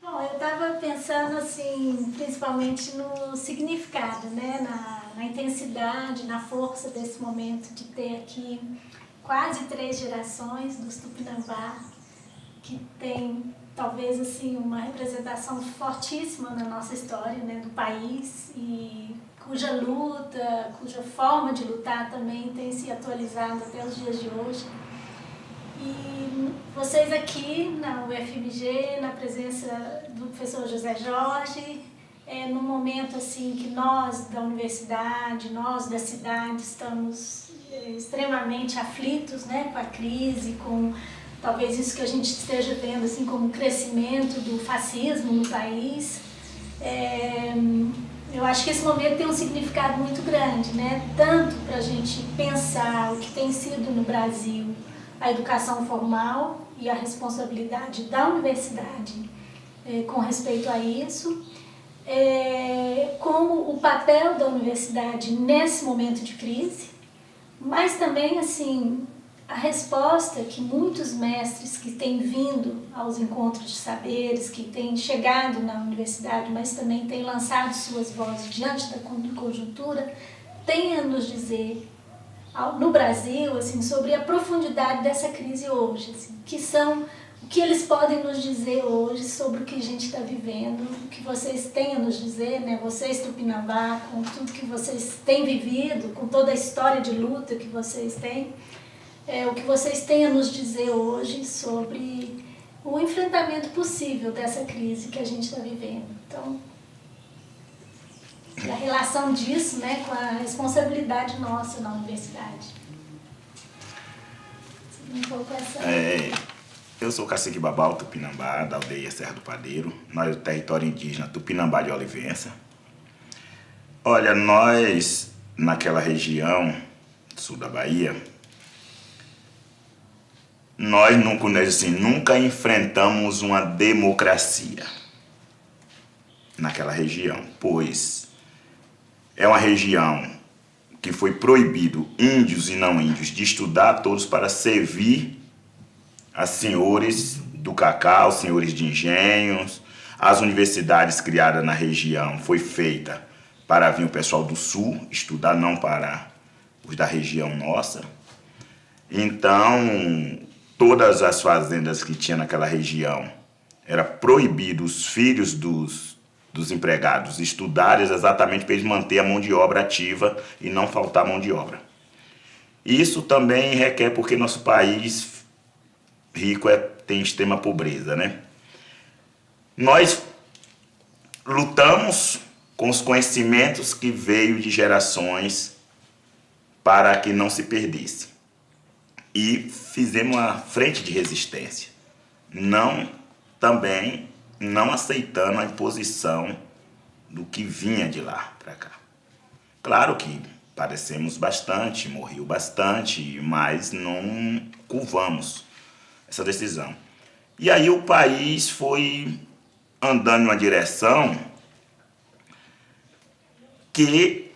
Bom, eu estava pensando assim, principalmente no significado, né? Na intensidade, na força desse momento de ter aqui quase 3 gerações dos Tupinambá, que tem talvez assim uma representação fortíssima na nossa história, né, do país, e cuja luta, cuja forma de lutar também tem se atualizado até os dias de hoje. E vocês aqui na UFMG, na presença do professor José Jorge, num momento assim que nós da universidade, nós da cidade estamos extremamente aflitos, né, com a crise, com talvez isso que a gente esteja vendo assim como crescimento do fascismo no país. Eu acho que esse momento tem um significado muito grande, né? Tanto para a gente pensar o que tem sido no Brasil a educação formal e a responsabilidade da universidade com respeito a isso, como o papel da universidade nesse momento de crise, mas também assim a resposta que muitos mestres que têm vindo aos encontros de saberes, que têm chegado na universidade, mas também têm lançado suas vozes diante da conjuntura, têm a nos dizer no Brasil assim, sobre a profundidade dessa crise hoje, assim, o que eles podem nos dizer hoje sobre o que a gente está vivendo, o que vocês têm a nos dizer, né? Vocês Tupinambá, com tudo que vocês têm vivido, com toda a história de luta que vocês têm, o que vocês têm a nos dizer hoje sobre o enfrentamento possível dessa crise que a gente está vivendo. Então, a relação disso, né, com a responsabilidade nossa na universidade. Um pouco essa... Eu sou o cacique Babau Tupinambá, da aldeia Serra do Padeiro, nós do território indígena Tupinambá de Olivença. Olha, nós, naquela região sul da Bahia, nós nunca enfrentamos uma democracia naquela região, pois é uma região que foi proibido índios e não índios de estudar, todos para servir a senhores do cacau, senhores de engenhos. As universidades criadas na região foi feita para vir o pessoal do sul estudar, não para os da região nossa. Então, todas as fazendas que tinha naquela região, era proibido os filhos dos empregados estudarem exatamente para eles manter a mão de obra ativa e não faltar mão de obra. Isso também requer porque nosso país rico tem extrema pobreza, né? Nós lutamos com os conhecimentos que veio de gerações para que não se perdesse. E fizemos uma frente de resistência, também não aceitando a imposição do que vinha de lá para cá. Claro que padecemos bastante, morreu bastante, mas não curvamos essa decisão. E aí o país foi andando em uma direção que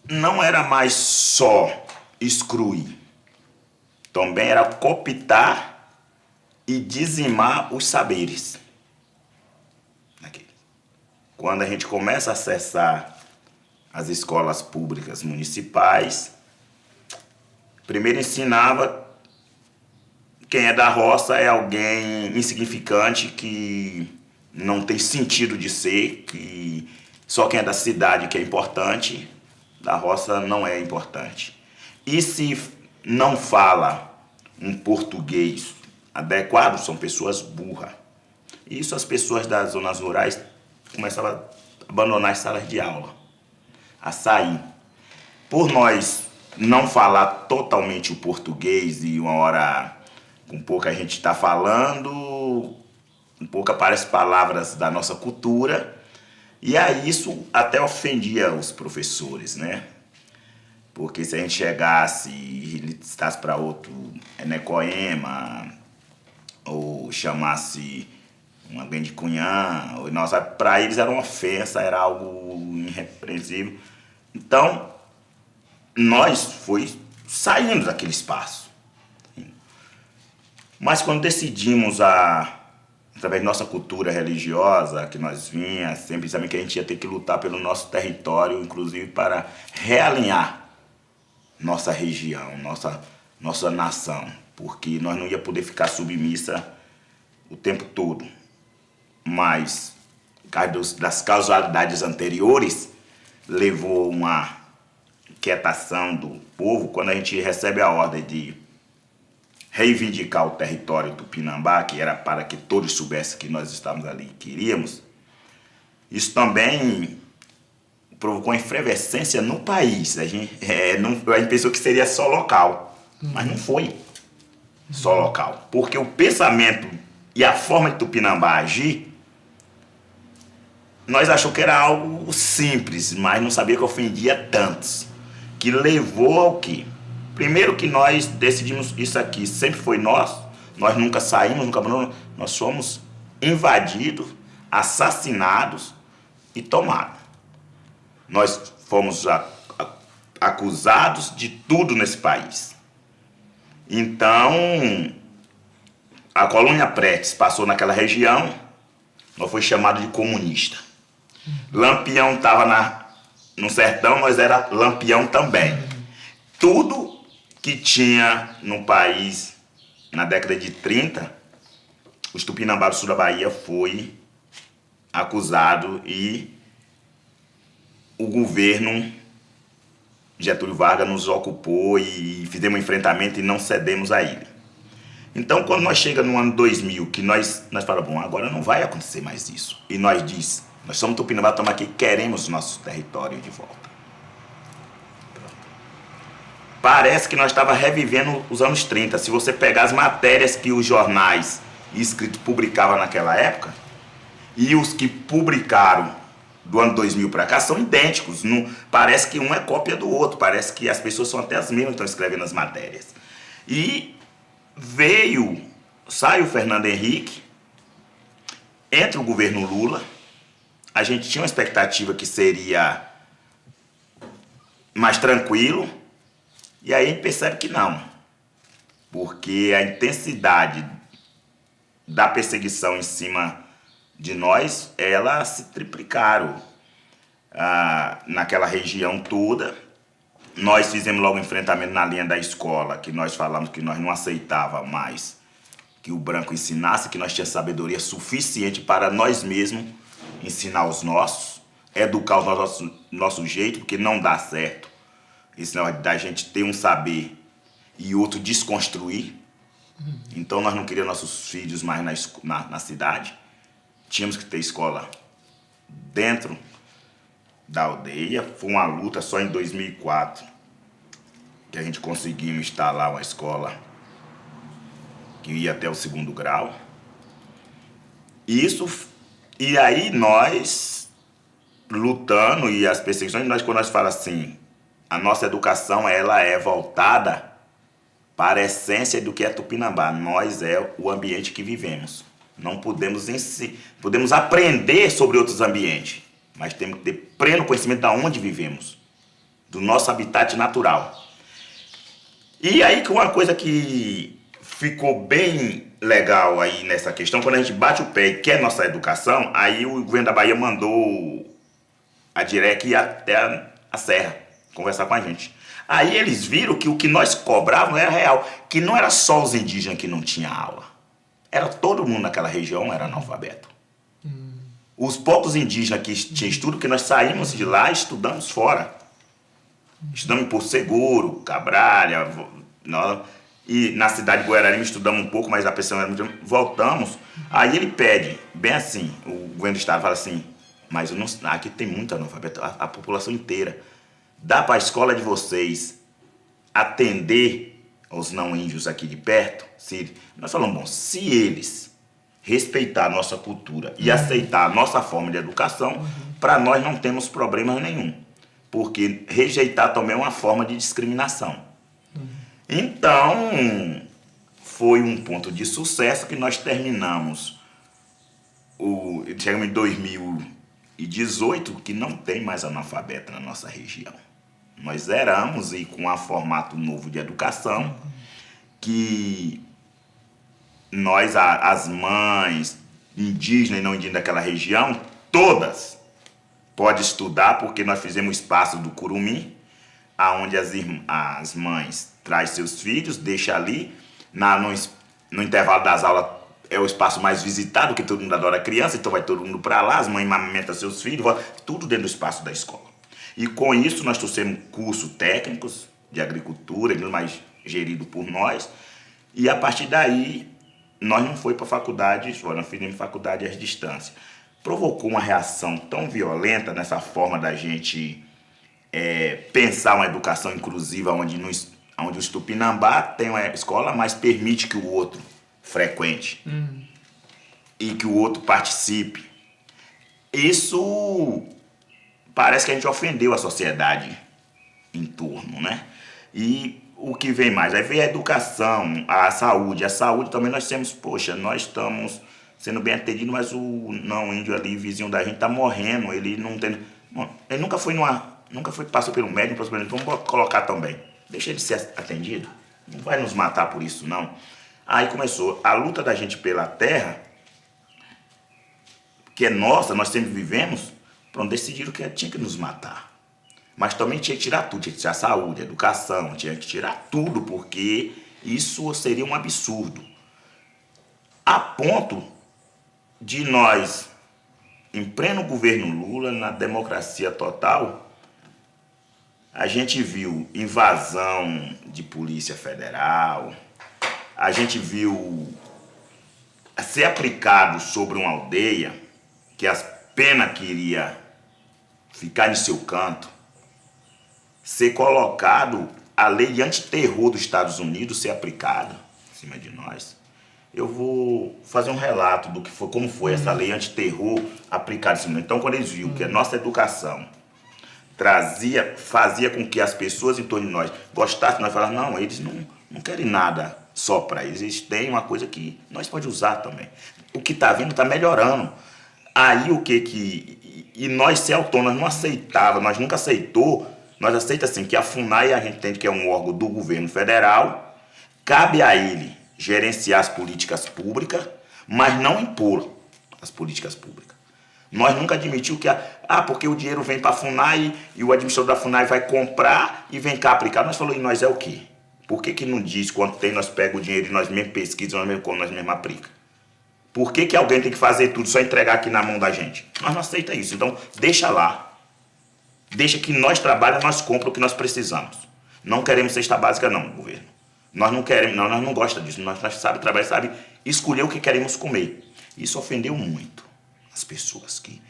não era mais só excluir, também era cooptar e dizimar os saberes. Quando a gente começa a acessar as escolas públicas municipais, primeiro ensinava quem é da roça é alguém insignificante, que não tem sentido de ser, que só quem é da cidade que é importante, da roça não é importante. E se não fala um português adequado, são pessoas burras. Isso as pessoas das zonas rurais começavam a abandonar as salas de aula, a sair. Por nós não falar totalmente o português e uma hora com pouca a gente está falando, com pouca aparecem palavras da nossa cultura, e aí isso até ofendia os professores, né? Porque se a gente chegasse e licitasse para outro Enecoema, ou chamasse alguém de Cunhã, para eles era uma ofensa, era algo irrepreensível. Então, nós foi saindo daquele espaço. Mas quando decidimos a através da nossa cultura religiosa que nós vinha, sempre sabendo que a gente ia ter que lutar pelo nosso território, inclusive para realinhar nossa região, nossa nação, porque nós não ia poder ficar submissa o tempo todo. Mas, por causa das causalidades anteriores, levou uma quietação do povo quando a gente recebe a ordem de reivindicar o território Tupinambá, que era para que todos soubessem que nós estávamos ali e queríamos. Isso também provocou efervescência no país. A gente pensou que seria só local, mas não foi só local. Porque o pensamento e a forma de Tupinambá agir, nós achamos que era algo simples, mas não sabia que ofendia tantos. Que levou ao quê? Primeiro que nós decidimos isso aqui, sempre foi nós nunca saímos, nós fomos invadidos, assassinados e tomados. Nós fomos acusados de tudo nesse país. Então, a colônia Prestes passou naquela região, nós foi chamado de comunista. Lampião estava no sertão, nós era Lampião também. Tudo que tinha no país na década de 30, os Tupinambá do sul da Bahia foi acusado e o governo Getúlio Vargas nos ocupou e fizemos um enfrentamento e não cedemos a ele. Então, quando nós chegamos no ano 2000, que nós falamos, bom, agora não vai acontecer mais isso. E nós diz, nós somos Tupinambá, estamos aqui, queremos nosso território de volta. Parece que nós estávamos revivendo os anos 30. Se você pegar as matérias que os jornais escritos publicavam naquela época, e os que publicaram do ano 2000 para cá são idênticos. Não, parece que um é cópia do outro. Parece que as pessoas são até as mesmas que estão escrevendo as matérias. E sai o Fernando Henrique, entra o governo Lula. A gente tinha uma expectativa que seria mais tranquilo. E aí a gente percebe que não, porque a intensidade da perseguição em cima de nós, ela se triplicaram naquela região toda. Nós fizemos logo um enfrentamento na linha da escola, que nós falamos que nós não aceitávamos mais que o branco ensinasse, que nós tínhamos sabedoria suficiente para nós mesmos ensinar os nossos, educar o nosso jeito, porque não dá certo. Isso não é da gente ter um saber e outro desconstruir. Então nós não queríamos nossos filhos mais na cidade. Tínhamos que ter escola dentro da aldeia. Foi uma luta só em 2004 que a gente conseguiu instalar uma escola que ia até o 2º grau. E aí nós lutando e as perseguições, quando nós falamos assim, a nossa educação ela é voltada para a essência do que é Tupinambá. Nós é o ambiente que vivemos. Não podemos podemos aprender sobre outros ambientes, mas temos que ter pleno conhecimento de onde vivemos, do nosso habitat natural. E aí que uma coisa que ficou bem legal aí nessa questão, quando a gente bate o pé e quer nossa educação, aí o governo da Bahia mandou a DIREC ir até a Serra conversar com a gente. Aí eles viram que o que nós cobrávamos era real, que não era só os indígenas que não tinham aula. Era todo mundo naquela região era analfabeto. Os poucos indígenas que tinham estudo, que nós saímos de lá e estudamos fora. Estudamos em Porto Seguro, Cabralha, e na cidade de Guararema estudamos um pouco, mas a pressão era muito... Voltamos, aí ele pede, bem assim, o governo do estado fala assim, mas eu não, aqui tem muito analfabeto, a população inteira. Dá para a escola de vocês atender aos não índios aqui de perto? Nós falamos, bom, se eles respeitar a nossa cultura e aceitar a nossa forma de educação, para nós não temos problema nenhum. Porque rejeitar também é uma forma de discriminação. Então, foi um ponto de sucesso que nós terminamos. Chegamos em 2018, que não tem mais analfabeto na nossa região. Nós éramos, e com um formato novo de educação, que nós, as mães, indígena e não indígena daquela região, todas podem estudar, porque nós fizemos espaço do Curumim, aonde as mães trazem seus filhos, deixam ali, no intervalo das aulas é o espaço mais visitado, porque todo mundo adora criança, então vai todo mundo para lá, as mães amamentam seus filhos, tudo dentro do espaço da escola. E com isso nós trouxemos cursos técnicos de agricultura, mais gerido por nós, e a partir daí nós não foi para a faculdade, nós fizemos faculdade à distância. Provocou uma reação tão violenta nessa forma da gente pensar uma educação inclusiva onde os Tupinambá tem uma escola, mas permite que o outro frequente e que o outro participe. Isso parece que a gente ofendeu a sociedade em torno, né? E o que vem mais? Aí vem a educação, a saúde. A saúde também nós temos, poxa, nós estamos sendo bem atendidos, mas o não índio ali, vizinho da gente, tá morrendo. Ele não tem. Ele nunca passou pelo médico, passou pelo. Vamos colocar também. Deixa ele ser atendido. Não vai nos matar por isso, não. Aí começou a luta da gente pela terra, que é nossa, nós sempre vivemos, pronto, decidiram que tinha que nos matar. Mas também tinha que tirar tudo, tinha que tirar a saúde, a educação, tinha que tirar tudo, porque isso seria um absurdo. A ponto de nós, em pleno governo Lula, na democracia total, a gente viu invasão de Polícia Federal, a gente viu ser aplicado sobre uma aldeia que as penas queria ficar em seu canto, ser colocado a lei antiterror dos Estados Unidos ser aplicada em cima de nós. Eu vou fazer um relato do que foi, como foi essa lei antiterror aplicada em cima. Então, quando eles viram que a nossa educação fazia com que as pessoas em torno de nós gostassem, nós falávamos, não, eles não querem nada só para eles, eles têm uma coisa que nós podemos usar também. O que está vindo está melhorando. Aí o que e nós ser autônomos não aceitava, nós nunca aceitou, nós aceitamos assim, que a FUNAI a gente entende que é um órgão do governo federal, cabe a ele gerenciar as políticas públicas, mas não impor as políticas públicas. Nós nunca admitimos que, porque o dinheiro vem para a FUNAI e o administrador da FUNAI vai comprar e vem cá aplicar. Nós falamos, e nós é o quê? Por que não diz quanto tem, nós pegamos o dinheiro e nós mesmos pesquisamos, nós mesmos aplicamos? Por que alguém tem que fazer tudo, só entregar aqui na mão da gente? Nós não aceitamos isso, então deixa lá. Deixa que nós trabalhamos, nós compramos o que nós precisamos. Não queremos cesta básica não, governo. Nós não queremos, nós não gostamos disso. Nós sabemos trabalhar, sabemos escolher o que queremos comer. Isso ofendeu muito as pessoas que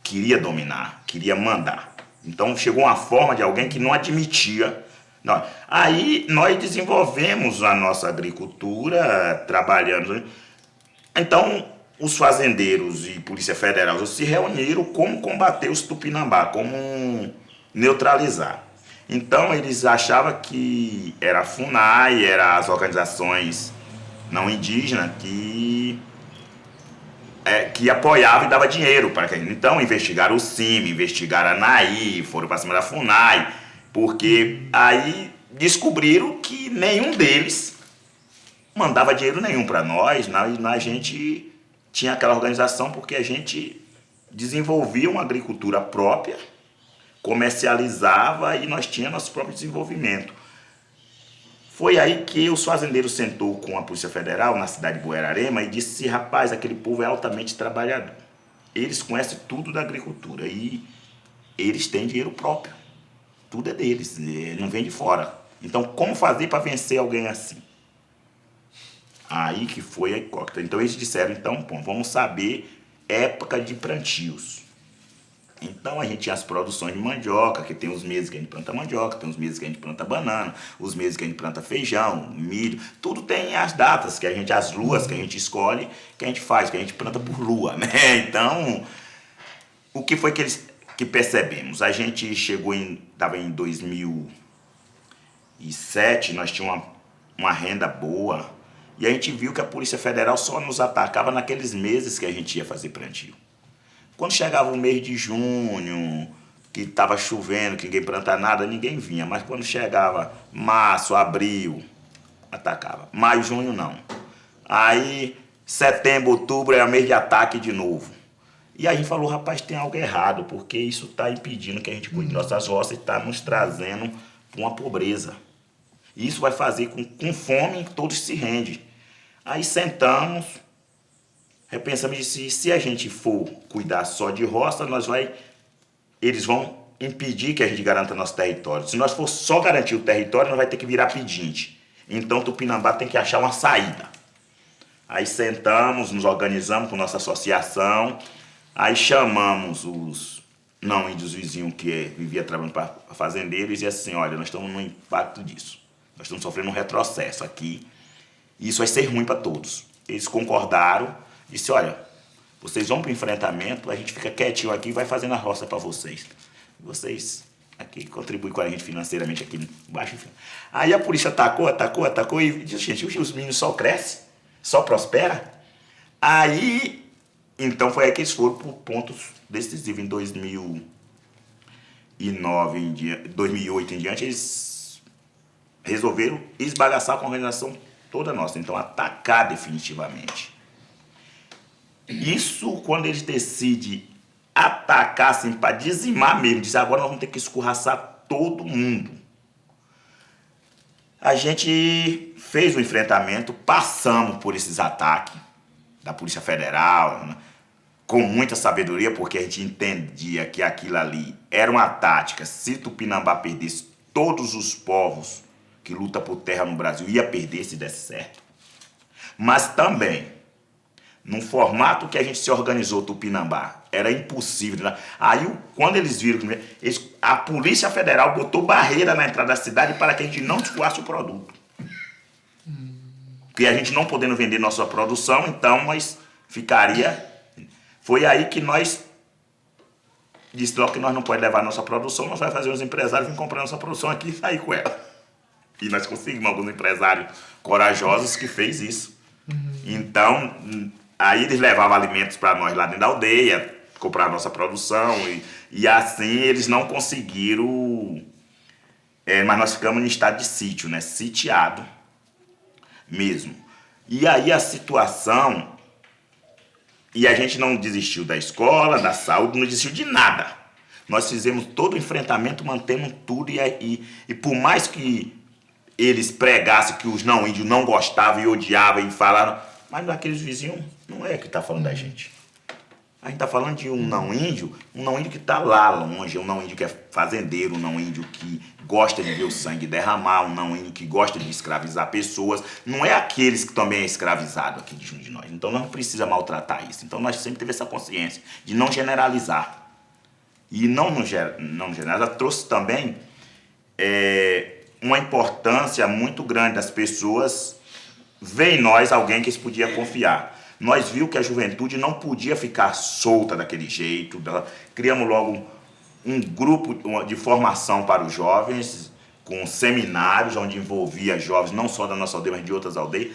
queria dominar, queria mandar. Então chegou uma forma de alguém que não admitia. Não. Aí nós desenvolvemos a nossa agricultura, trabalhando. Então os fazendeiros e Polícia Federal se reuniram como combater os Tupinambá, como neutralizar. Então eles achavam que era a FUNAI, era as organizações não indígenas que apoiavam e davam dinheiro para aquilo. Então investigaram o CIMI, investigaram a ANAI, foram para cima da FUNAI, porque aí descobriram que nenhum deles mandava dinheiro nenhum para nós, a gente tinha aquela organização porque a gente desenvolvia uma agricultura própria, comercializava e nós tínhamos nosso próprio desenvolvimento. Foi aí que os fazendeiros sentou com a Polícia Federal na cidade de Buerarema e disse, rapaz, aquele povo é altamente trabalhador. Eles conhecem tudo da agricultura e eles têm dinheiro próprio. Tudo é deles, não vem de fora. Então, como fazer para vencer alguém assim? Aí que foi a incógnita. Então, eles disseram, então, vamos saber época de plantios. Então a gente tinha as produções de mandioca, que tem os meses que a gente planta mandioca, tem os meses que a gente planta banana, os meses que a gente planta feijão, milho, tudo tem as datas, as luas que a gente escolhe, que a gente faz, que a gente planta por lua, né? Então, o que foi que percebemos? A gente estava em 2007, nós tínhamos uma renda boa, e a gente viu que a Polícia Federal só nos atacava naqueles meses que a gente ia fazer plantio. Quando chegava o mês de junho, que estava chovendo, que ninguém plantava nada, ninguém vinha. Mas quando chegava março, abril, atacava. Maio, junho, não. Aí Setembro, outubro é mês de ataque de novo. E aí a gente falou, rapaz, tem algo errado, porque isso está impedindo que a gente cuide de nossas roças e está nos trazendo para uma pobreza. E isso vai fazer com fome todos se rendem. Aí sentamos, repensamos e se a gente for cuidar só de roça, eles vão impedir que a gente garanta nosso território. Se nós for só garantir o território, nós vai ter que virar pedinte. Então Tupinambá tem que achar uma saída. Aí sentamos, nos organizamos com nossa associação, aí chamamos os não índios vizinhos que vivia trabalhando para fazendeiros e assim, olha, nós estamos no impacto disso. Nós estamos sofrendo um retrocesso aqui. E isso vai ser ruim para todos. Eles concordaram, disse, olha, vocês vão para o enfrentamento, a gente fica quietinho aqui e vai fazendo a roça para vocês. Vocês aqui contribuem com a gente financeiramente aqui embaixo. Aí a polícia atacou e disse, gente, os meninos só crescem, só prosperam. Aí, então foi aí que eles foram por pontos decisivos. Em 2008 em diante, eles resolveram esbagaçar com a organização toda nossa. Então, atacar definitivamente. Isso, quando eles decidem atacar, assim, para dizimar mesmo, dizer, agora nós vamos ter que escorraçar todo mundo. A gente fez o enfrentamento, passamos por esses ataques da Polícia Federal, né, com muita sabedoria, porque a gente entendia que aquilo ali era uma tática. Se Tupinambá perdesse, todos os povos que lutam por terra no Brasil ia perder se desse certo. Mas também, num formato que a gente se organizou, Tupinambá, era impossível. Né? Aí, quando eles viram, a Polícia Federal botou barreira na entrada da cidade para que a gente não escoasse o produto. Porque a gente não podendo vender nossa produção, então nós ficaria... Foi aí que nós disse logo que nós não podemos levar nossa produção, nós vamos fazer os empresários virem comprar nossa produção aqui e sair com ela. E nós conseguimos alguns empresários corajosos que fez isso. Então, aí eles levavam alimentos para nós lá dentro da aldeia, comprar nossa produção, e assim eles não conseguiram, mas nós ficamos em estado de sítio, né? Sitiado mesmo. E aí a situação, e a gente não desistiu da escola, da saúde, não desistiu de nada. Nós fizemos todo o enfrentamento, mantemos tudo, e por mais que eles pregassem que os não índios não gostavam e odiavam e falaram, mas aqueles vizinhos não é que está falando da gente. A gente está falando de um não índio que está lá longe, um não índio que é fazendeiro, um não índio que gosta de ver o sangue derramar, um não índio que gosta de escravizar pessoas. Não é aqueles que também é escravizado aqui junto de nós. Então nós não precisamos maltratar isso. Então nós sempre tivemos essa consciência de não generalizar. E não generalizar trouxe também uma importância muito grande das pessoas ver em nós alguém que eles podiam confiar. Nós vimos que a juventude não podia ficar solta daquele jeito. Criamos logo um grupo de formação para os jovens, com seminários onde envolvia jovens não só da nossa aldeia, mas de outras aldeias.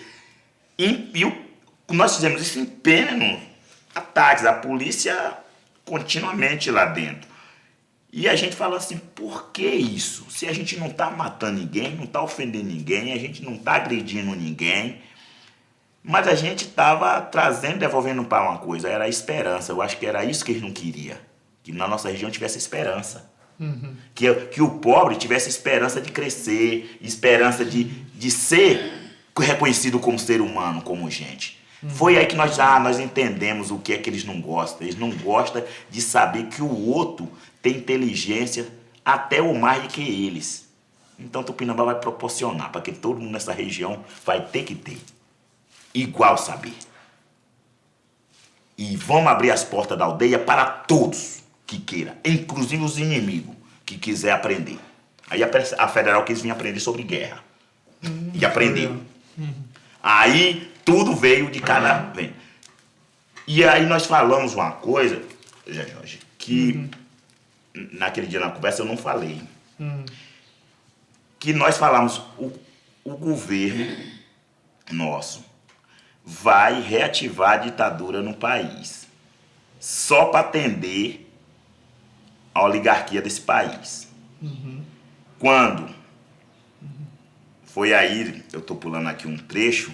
Nós fizemos isso em pleno ataques, a polícia continuamente lá dentro. E a gente fala assim, por que isso? Se a gente não está matando ninguém, não está ofendendo ninguém, a gente não está agredindo ninguém, mas a gente estava trazendo, devolvendo para uma coisa, era a esperança. Eu acho que era isso que eles não queriam, que na nossa região tivesse esperança. Que o pobre tivesse esperança de crescer, de ser reconhecido como ser humano, como gente. Foi aí que nós entendemos o que é que eles não gostam. Eles não gostam de saber que o outro tem inteligência até ou mais do que eles. Então Tupinambá vai proporcionar para que todo mundo nessa região vai ter que ter igual saber. E vamos abrir as portas da aldeia para todos que queiram, inclusive os inimigos que quiser aprender. Aí a Federal quis vir aprender sobre guerra. E aprendeu. Aí tudo veio de cada vez. E aí nós falamos uma coisa, Jorge, que naquele dia na conversa eu não falei. Que nós falamos, o governo nosso vai reativar a ditadura no país só para atender a oligarquia desse país. Quando foi aí, eu estou pulando aqui um trecho,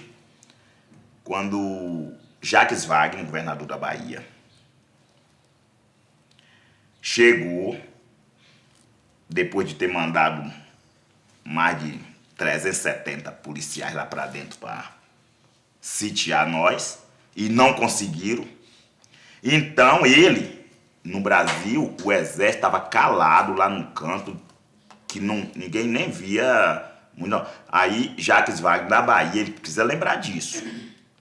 quando Jacques Wagner, governador da Bahia, chegou, depois de ter mandado mais de 370 policiais lá para dentro para sitiar nós, e não conseguiram. Então ele, no Brasil, o exército estava calado lá no canto, que ninguém nem via. Não. Aí Jacques Wagner da Bahia, ele precisa lembrar disso.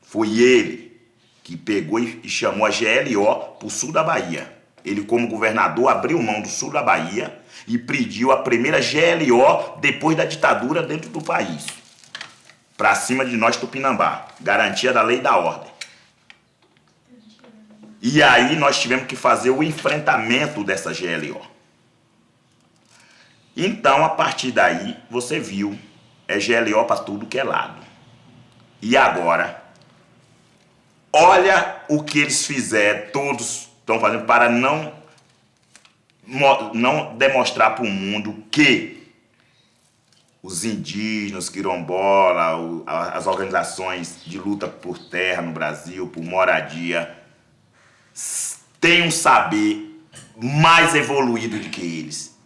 Foi ele que pegou e chamou a GLO para o sul da Bahia. Ele, como governador, abriu mão do sul da Bahia e pediu a primeira GLO depois da ditadura dentro do país. Para cima de nós, Tupinambá. Garantia da lei e da ordem. E aí nós tivemos que fazer o enfrentamento dessa GLO. Então, a partir daí, você viu, é GLO para tudo que é lado. E agora, olha o que eles fizeram, todos estão fazendo para não demonstrar para o mundo que os indígenas, quilombola, as organizações de luta por terra no Brasil, por moradia, têm um saber mais evoluído do que eles.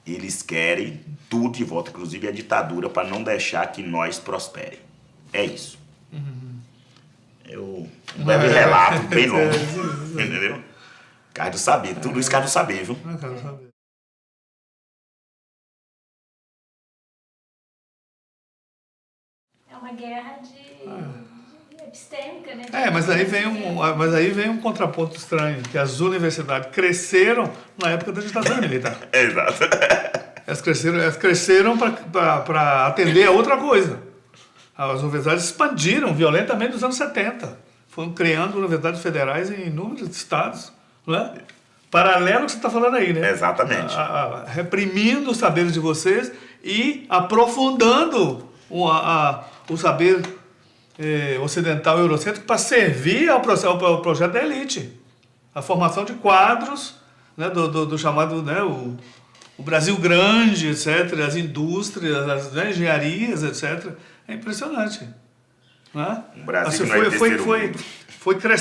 Eles querem tudo de volta, inclusive a ditadura, para não deixar que nós prosperem. É isso. Um breve relato, bem longo. Entendeu? Cais do saber, tudo isso cais do saber, viu? É uma guerra de epistêmica, né? Mas aí vem um contraponto estranho, que as universidades cresceram na época da ditadura militar. Exato. Elas cresceram para atender a outra coisa. As universidades expandiram violentamente nos anos 70. Foram criando universidades federais em inúmeros estados, não é? Paralelo ao que você está falando aí, né? Exatamente. Reprimindo os saberes de vocês e aprofundando o saber ocidental e eurocêntrico para servir ao projeto da elite. A formação de quadros, né, do chamado, né, o Brasil grande, etc., as indústrias, as engenharias, etc. É impressionante. Né? O Brasil assim,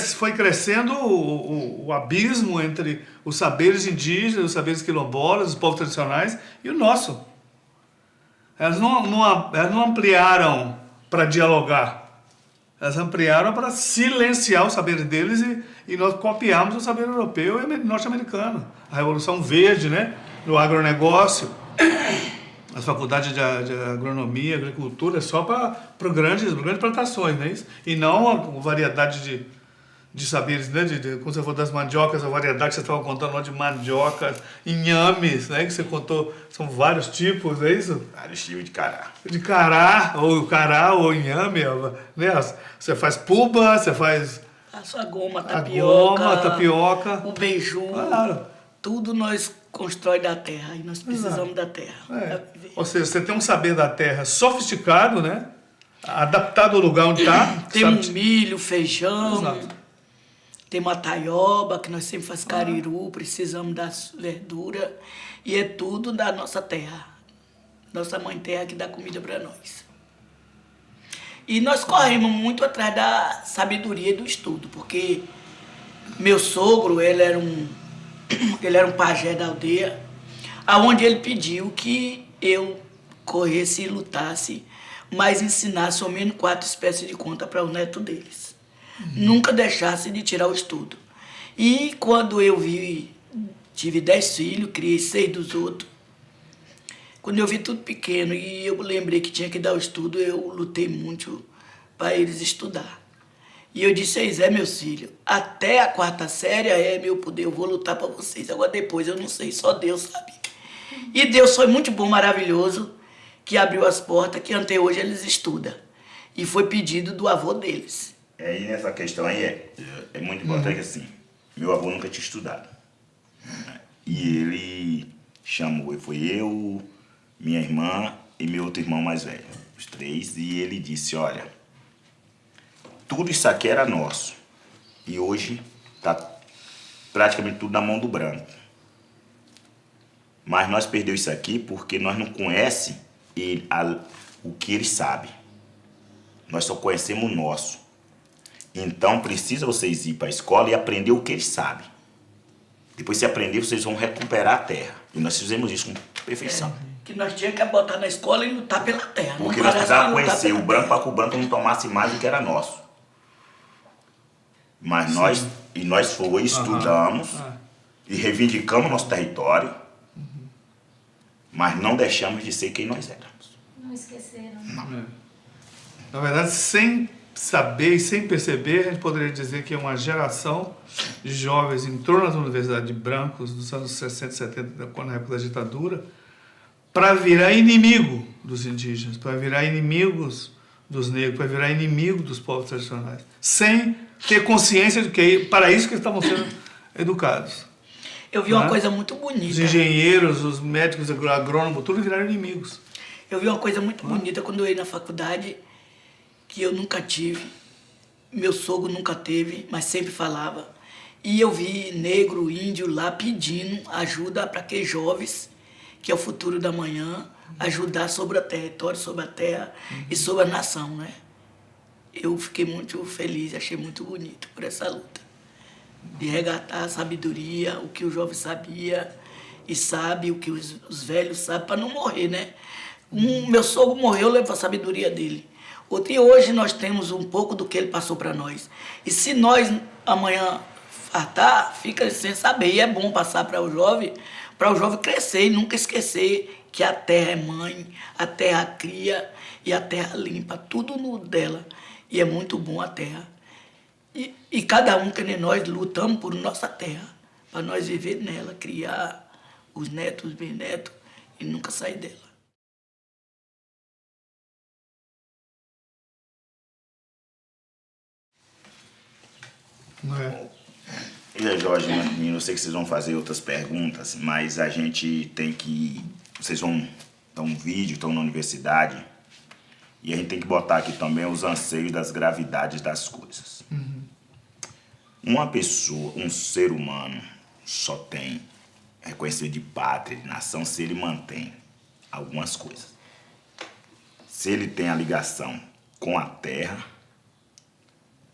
foi crescendo o abismo entre os saberes indígenas, os saberes quilombolas, os povos tradicionais e o nosso. Elas não ampliaram para dialogar. Elas ampliaram para silenciar os saberes deles e nós copiamos o saber europeu e norte-americano. A Revolução Verde, né? No agronegócio, as faculdades de agronomia, agricultura, é só para grandes plantações, não é isso? E não a variedade de saberes, né? Como você falou das mandiocas, a variedade que você estava contando lá de mandiocas, inhames, né? Que você contou, são vários tipos, é isso? Vários tipos de cará. De cará, ou inhame, né? Você faz puba, você faz... A sua goma, tapioca. O beiju. Claro. Tudo nós constrói da terra e nós precisamos da terra. Ou seja, você tem um saber da terra sofisticado, né? Adaptado ao lugar onde está. Temos milho, feijão, Exato. temos a taioba, que nós sempre fazemos cariru, precisamos das verduras. E é tudo da nossa terra. Nossa mãe terra que dá comida para nós. E nós corremos muito atrás da sabedoria e do estudo, porque meu sogro, ele era um pajé da aldeia, aonde ele pediu que eu corresse e lutasse, mas ensinasse ao menos 4 espécies de conta para o neto deles. Nunca deixasse de tirar o estudo. E quando eu tive 10 filhos, criei 6 dos outros. Quando eu vi tudo pequeno e eu lembrei que tinha que dar o estudo, eu lutei muito para eles estudar. E eu disse a Zé, meus filhos, até a 4ª série é meu poder, eu vou lutar para vocês. Agora depois eu não sei, só Deus sabe. E Deus foi muito bom, maravilhoso, que abriu as portas, que até hoje eles estudam. E foi pedido do avô deles. E nessa questão aí é muito importante assim, meu avô nunca tinha estudado. E ele chamou, foi eu, minha irmã e meu outro irmão mais velho, os 3, e ele disse, olha, tudo isso aqui era nosso. E hoje está praticamente tudo na mão do branco. Mas nós perdemos isso aqui porque nós não conhecemos o que ele sabe. Nós só conhecemos o nosso. Então precisa vocês ir para a escola e aprender o que eles sabem. Depois se aprender, vocês vão recuperar a terra. E nós fizemos isso com perfeição. Que nós tínhamos que botar na escola e lutar pela terra. Porque nós precisávamos conhecer o branco para que o branco não tomasse mais do que era nosso. Mas nós estudamos e reivindicamos nosso território, mas não deixamos de ser quem nós éramos. Não esqueceram. Na verdade, sem saber e sem perceber, a gente poderia dizer que é uma geração de jovens entrou nas universidades de brancos dos anos 60 e 70, na época da ditadura, para virar inimigo dos indígenas, para virar inimigos dos negros, para virar inimigo dos povos tradicionais, sem ter consciência de que para isso que eles estavam sendo educados. Eu vi uma coisa muito bonita. Os engenheiros, os médicos, os agrônomos, tudo viraram inimigos. Eu vi uma coisa muito bonita quando eu ia na faculdade, que eu nunca tive, meu sogro nunca teve, mas sempre falava. E eu vi negro, índio lá pedindo ajuda para aqueles jovens, que é o futuro da manhã, ajudar sobre o território, sobre a terra e sobre a nação, né? Eu fiquei muito feliz, achei muito bonito por essa luta. De resgatar a sabedoria, o que o jovem sabia e sabe, o que os velhos sabem, para não morrer, né? Meu sogro morreu, levou a sabedoria dele. E hoje nós temos um pouco do que ele passou para nós. E se nós amanhã fartar, fica sem saber. E é bom passar para o jovem crescer e nunca esquecer que a terra é mãe, a terra cria e a terra limpa, tudo no dela. E é muito bom a terra. E cada um que nem nós lutamos por nossa terra, para nós viver nela, criar os netos, os bisnetos e nunca sair dela. Não é? E aí, Jorge, eu sei que vocês vão fazer outras perguntas, mas a gente tem que... Vocês vão dar um vídeo, estão na universidade, e a gente tem que botar aqui também os anseios das gravidades das coisas. Uma pessoa, um ser humano, só tem reconhecimento de pátria, de nação, se ele mantém algumas coisas. Se ele tem a ligação com a terra,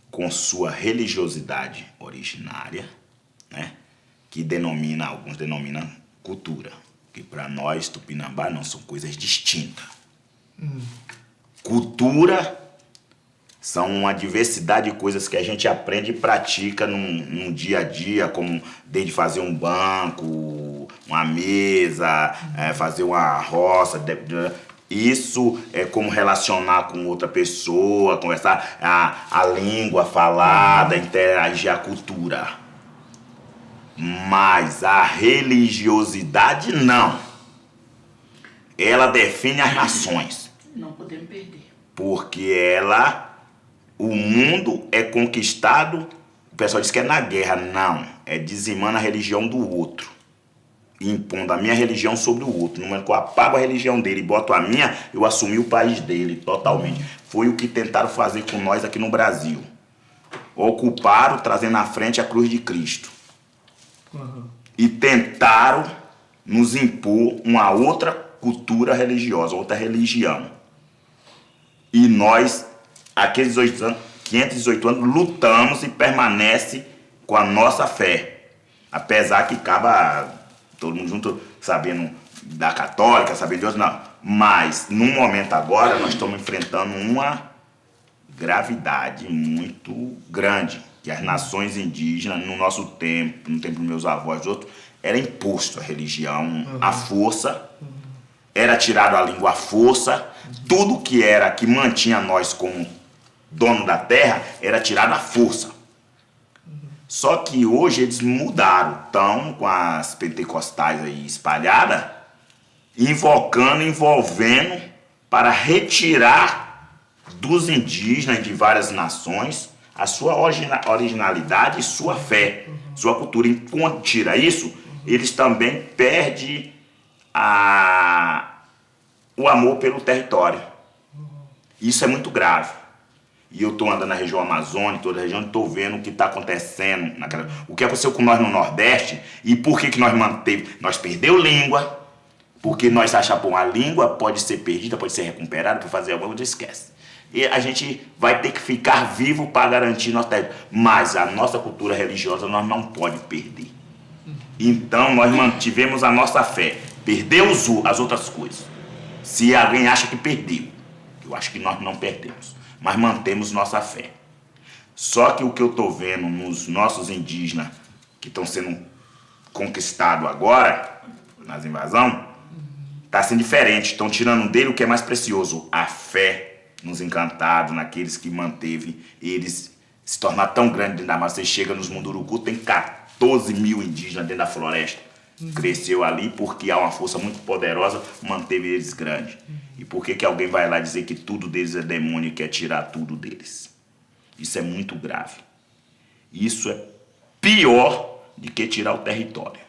com sua religiosidade originária, né? Que alguns denominam cultura, que para nós, Tupinambá, não são coisas distintas. Cultura são uma diversidade de coisas que a gente aprende e pratica no dia a dia, como desde fazer um banco, uma mesa, fazer uma roça. Isso é como relacionar com outra pessoa, conversar, a língua falada, interagir a cultura. Mas a religiosidade não. Ela define as nações. Não podemos perder. Porque o mundo é conquistado, o pessoal diz que é na guerra, não. É dizimando a religião do outro. Impondo a minha religião sobre o outro. No momento que eu apago a religião dele e boto a minha, eu assumi o país dele totalmente. Foi o que tentaram fazer com nós aqui no Brasil. Ocuparam, trazendo à frente a cruz de Cristo. E tentaram nos impor uma outra cultura religiosa, outra religião. E nós, aqueles 518 anos, lutamos e permanece com a nossa fé. Apesar que acaba todo mundo junto sabendo da católica, sabendo de outros, não. Mas, num momento agora, nós estamos enfrentando uma gravidade muito grande. Que as nações indígenas, no nosso tempo, no tempo dos meus avós, dos outros, era imposto a religião, a força, era tirado a língua à força, tudo que mantinha nós como dono da terra, era tirado à força. Só que hoje eles mudaram, estão com as pentecostais aí espalhadas, envolvendo para retirar dos indígenas de várias nações a sua originalidade e sua fé, sua cultura. Enquanto tira isso, eles também perdem o amor pelo território. Isso é muito grave. E eu estou andando na região amazônica, toda a região, estou vendo o que está acontecendo. O que aconteceu com nós no Nordeste e por que nós manteve. Nós perdemos língua, porque nós achamos que a língua pode ser perdida, pode ser recuperada para fazer alguma coisa, esquece. E a gente vai ter que ficar vivo para garantir nossa terra. Mas a nossa cultura religiosa nós não podemos perder. Então nós mantivemos a nossa fé. Perdemos as outras coisas. Se alguém acha que perdeu, eu acho que nós não perdemos. Mas mantemos nossa fé. Só que o que eu estou vendo nos nossos indígenas que estão sendo conquistados agora, nas invasões, está sendo diferente. Estão tirando dele o que é mais precioso, a fé nos encantados, naqueles que manteve eles se tornar tão grande dentro da mata. Você chega nos Munduruku, tem 14 mil indígenas dentro da floresta. Cresceu ali porque há uma força muito poderosa, manteve eles grandes. E por que alguém vai lá dizer que tudo deles é demônio e quer tirar tudo deles? Isso é muito grave. Isso é pior do que tirar o território.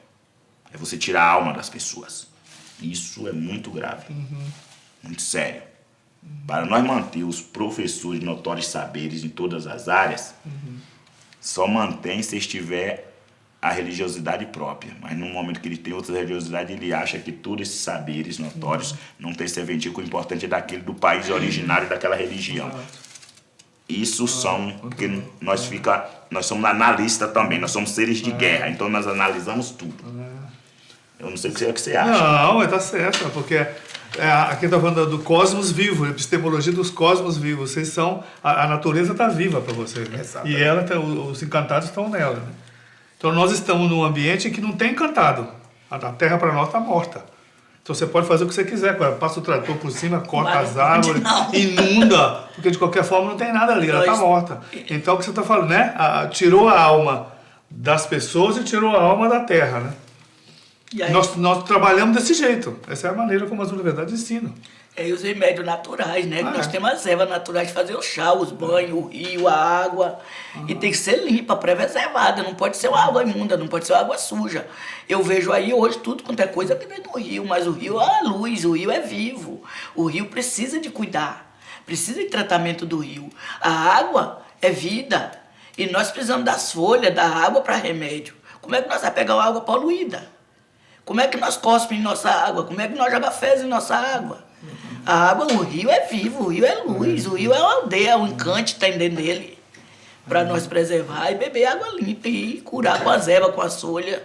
É você tirar a alma das pessoas. Isso é muito grave. Muito sério. Para nós manter os professores de notórios saberes em todas as áreas, só mantém se estiver a religiosidade própria. Mas no momento que ele tem outra religiosidade, ele acha que todos esses saberes notórios não tem serventia, o importante é daquele do país originário daquela religião. Isso são, porque nós somos analistas também, nós somos seres de guerra, então nós analisamos tudo. Eu não sei o que você acha. Não, está certo, porque aqui está falando do cosmos vivo, a epistemologia dos cosmos vivos. Vocês são, a natureza está viva para vocês, né? E ela, os encantados estão nela, né? Então nós estamos num ambiente que não tem encantado. A terra para nós está morta. Então você pode fazer o que você quiser, passa o trator por cima, corta as árvores, inunda, porque de qualquer forma não tem nada ali, ela está morta. Então o que você está falando, né? Tirou a alma das pessoas e tirou a alma da terra, né? E aí, nós trabalhamos desse jeito. Essa é a maneira como as universidades ensinam. E os remédios naturais, né? Nós temos as ervas naturais de fazer o chá, os banhos, o rio, a água. E tem que ser limpa, preservada. Não pode ser uma água imunda, não pode ser uma água suja. Eu vejo aí hoje tudo quanto é coisa que vem do rio, mas o rio é a luz, o rio é vivo. O rio precisa de cuidar, precisa de tratamento do rio. A água é vida. E nós precisamos das folhas, da água para remédio. Como é que nós vamos pegar uma água poluída? Como é que nós cospemos em nossa água? Como é que nós jogamos fezes em nossa água? A água, o rio é vivo, o rio é luz, o rio é uma aldeia, o encante está dentro dele. Para nós preservar e beber água limpa e curar com as ervas, com as folhas.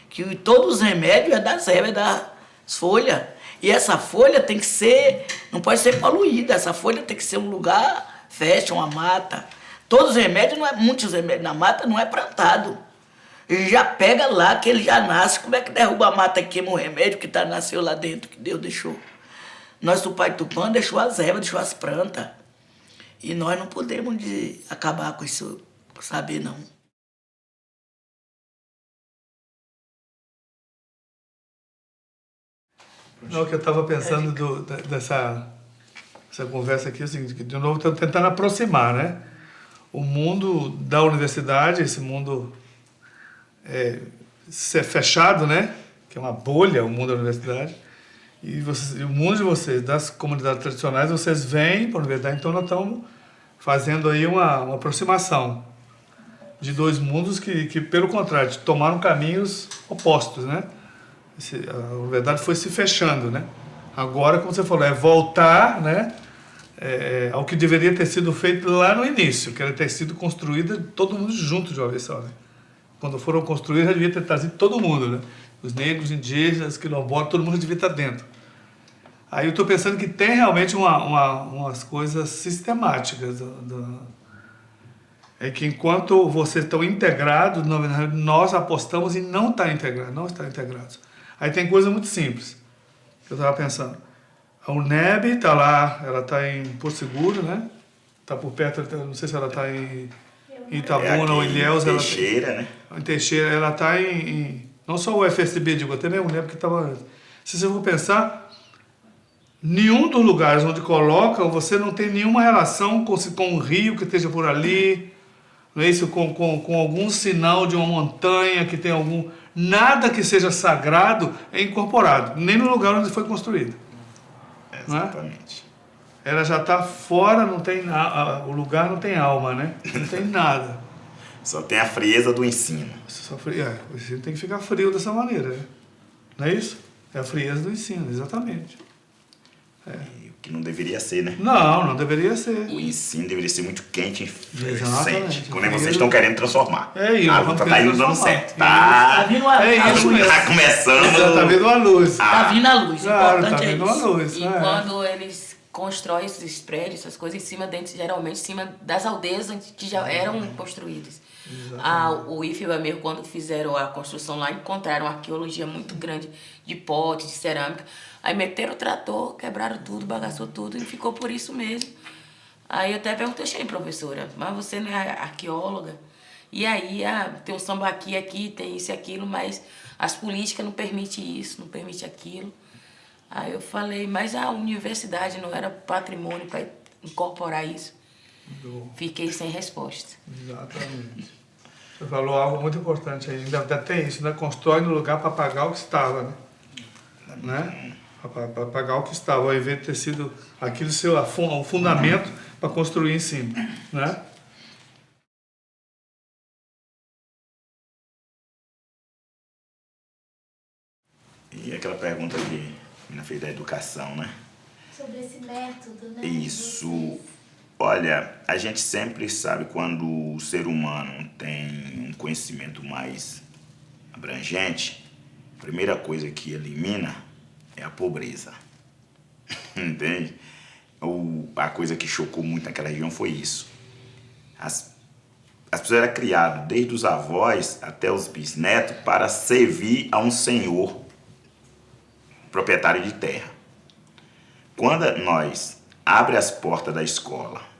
Que todos os remédios é das ervas, é das folhas. E essa folha tem que ser, não pode ser poluída, essa folha tem que ser um lugar fértil, uma mata. Todos os remédios, muitos remédios na mata não é plantado. Ele já pega lá, que ele já nasce. Como é que derruba a mata e queima o remédio que nasceu lá dentro, que Deus deixou? Nós, do Pai Tupã, deixou as ervas, deixou as plantas. E nós não podemos acabar com isso, saber não. Não, o que eu estava pensando dessa conversa aqui é o seguinte, que de novo estamos tentando aproximar, né? O mundo da universidade, esse mundo ser fechado, né? Que é uma bolha, o mundo da universidade. E o mundo de vocês, das comunidades tradicionais, vocês vêm para a universidade, então nós estamos fazendo aí uma aproximação de dois mundos que, pelo contrário, tomaram caminhos opostos, né? A universidade foi se fechando, né? Agora, como você falou, é voltar, né? Ao que deveria ter sido feito lá no início, que era ter sido construída todo mundo junto de uma vez só, né? Quando foram construídos, já devia ter trazido todo mundo, né? Os negros, indígenas, quilombolas, todo mundo devia estar dentro. Aí eu estou pensando que tem realmente umas coisas sistemáticas. É que enquanto vocês estão integrados, na verdade, nós apostamos em não estar integrados, não estar integrados. Aí tem coisa muito simples, que eu estava pensando. A UNEB está lá, ela está em Porto Seguro, né? Está por perto, não sei se ela está em Itabuna ou Ilhéus. Em Teixeira, né? Em Teixeira, ela está não só o FSB, digo, até mesmo UNEB que estava... Se você for pensar, nenhum dos lugares onde colocam, você não tem nenhuma relação com um rio que esteja por ali, não é isso? Com algum sinal de uma montanha que tem algum... Nada que seja sagrado é incorporado, nem no lugar onde foi construído. Exatamente. Né? Ela já está fora, não tem o lugar não tem alma, né? Não tem nada. Só tem a frieza do ensino. O ensino tem que ficar frio dessa maneira, né? Não é isso? É a frieza do ensino, exatamente. O que não deveria ser, né? Não deveria ser. O ensino deveria ser muito quente e Exatamente. efervescente. Quando vocês estão querendo transformar. É isso. A luta tá indo dando transformar. certo. Tá, vindo a, É a isso luz. mesmo. tá começando. Tá vendo a luz. Tá vindo a luz. Claro, Importante tá é vendo a isso. luz. E quando eles constroem esses prédios, essas coisas, geralmente em cima das aldeias que já eram construídas. O IFBA mesmo, quando fizeram a construção lá, encontraram uma arqueologia muito grande de potes, de cerâmica. Aí meteram o trator, quebraram tudo, bagaçou tudo e ficou por isso mesmo. Aí eu até perguntei, professora, mas você não é arqueóloga? E aí, tem um sambaqui aqui, tem isso e aquilo, mas as políticas não permitem isso, não permitem aquilo. Aí eu falei, mas a universidade não era patrimônio para incorporar isso? Fiquei sem resposta. Exatamente. Você falou algo muito importante aí. Ainda tem isso, né? Constrói no lugar para pagar o que estava, né? Para pagar o que estava, ao invés de ter sido aquilo o fundamento para construir em cima, né? E aquela pergunta que a menina fez da educação, né? Sobre esse método, né? Isso. Olha, a gente sempre sabe quando o ser humano tem um conhecimento mais abrangente, a primeira coisa que elimina é a pobreza. Entende? A coisa que chocou muito naquela região foi isso. As pessoas eram criadas, desde os avós até os bisnetos, para servir a um senhor proprietário de terra. Quando nós abre as portas da escola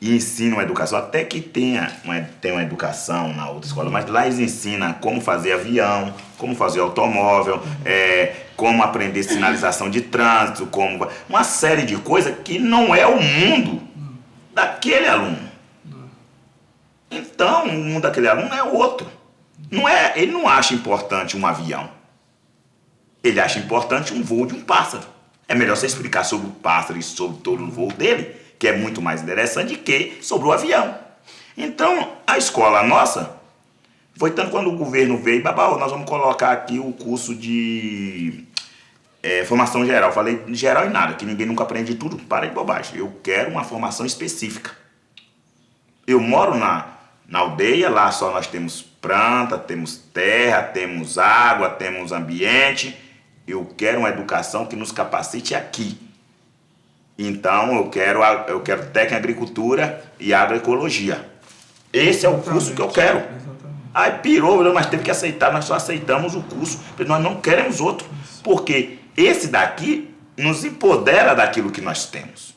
e ensina uma educação, até que tem uma educação na outra escola, mas lá eles ensinam como fazer avião, como fazer automóvel, como aprender sinalização de trânsito, como uma série de coisas que não é o mundo daquele aluno. Então, o mundo daquele aluno é outro. Ele não acha importante um avião. Ele acha importante um voo de um pássaro. É melhor você explicar sobre o pássaro e sobre todo o voo dele, que é muito mais interessante que sobre o avião. Então, a escola nossa, foi tanto quando o governo veio, nós vamos colocar aqui o curso de formação geral. Falei geral e nada, que ninguém nunca aprende tudo, para de bobagem. Eu quero uma formação específica. Eu moro na aldeia, lá só nós temos planta, temos terra, temos água, temos ambiente. Eu quero uma educação que nos capacite aqui. Então, eu quero técnica em agricultura e agroecologia. Esse é o curso que eu quero. Aí pirou, mas teve que aceitar, nós só aceitamos o curso, porque nós não queremos outro. Porque esse daqui nos empodera daquilo que nós temos.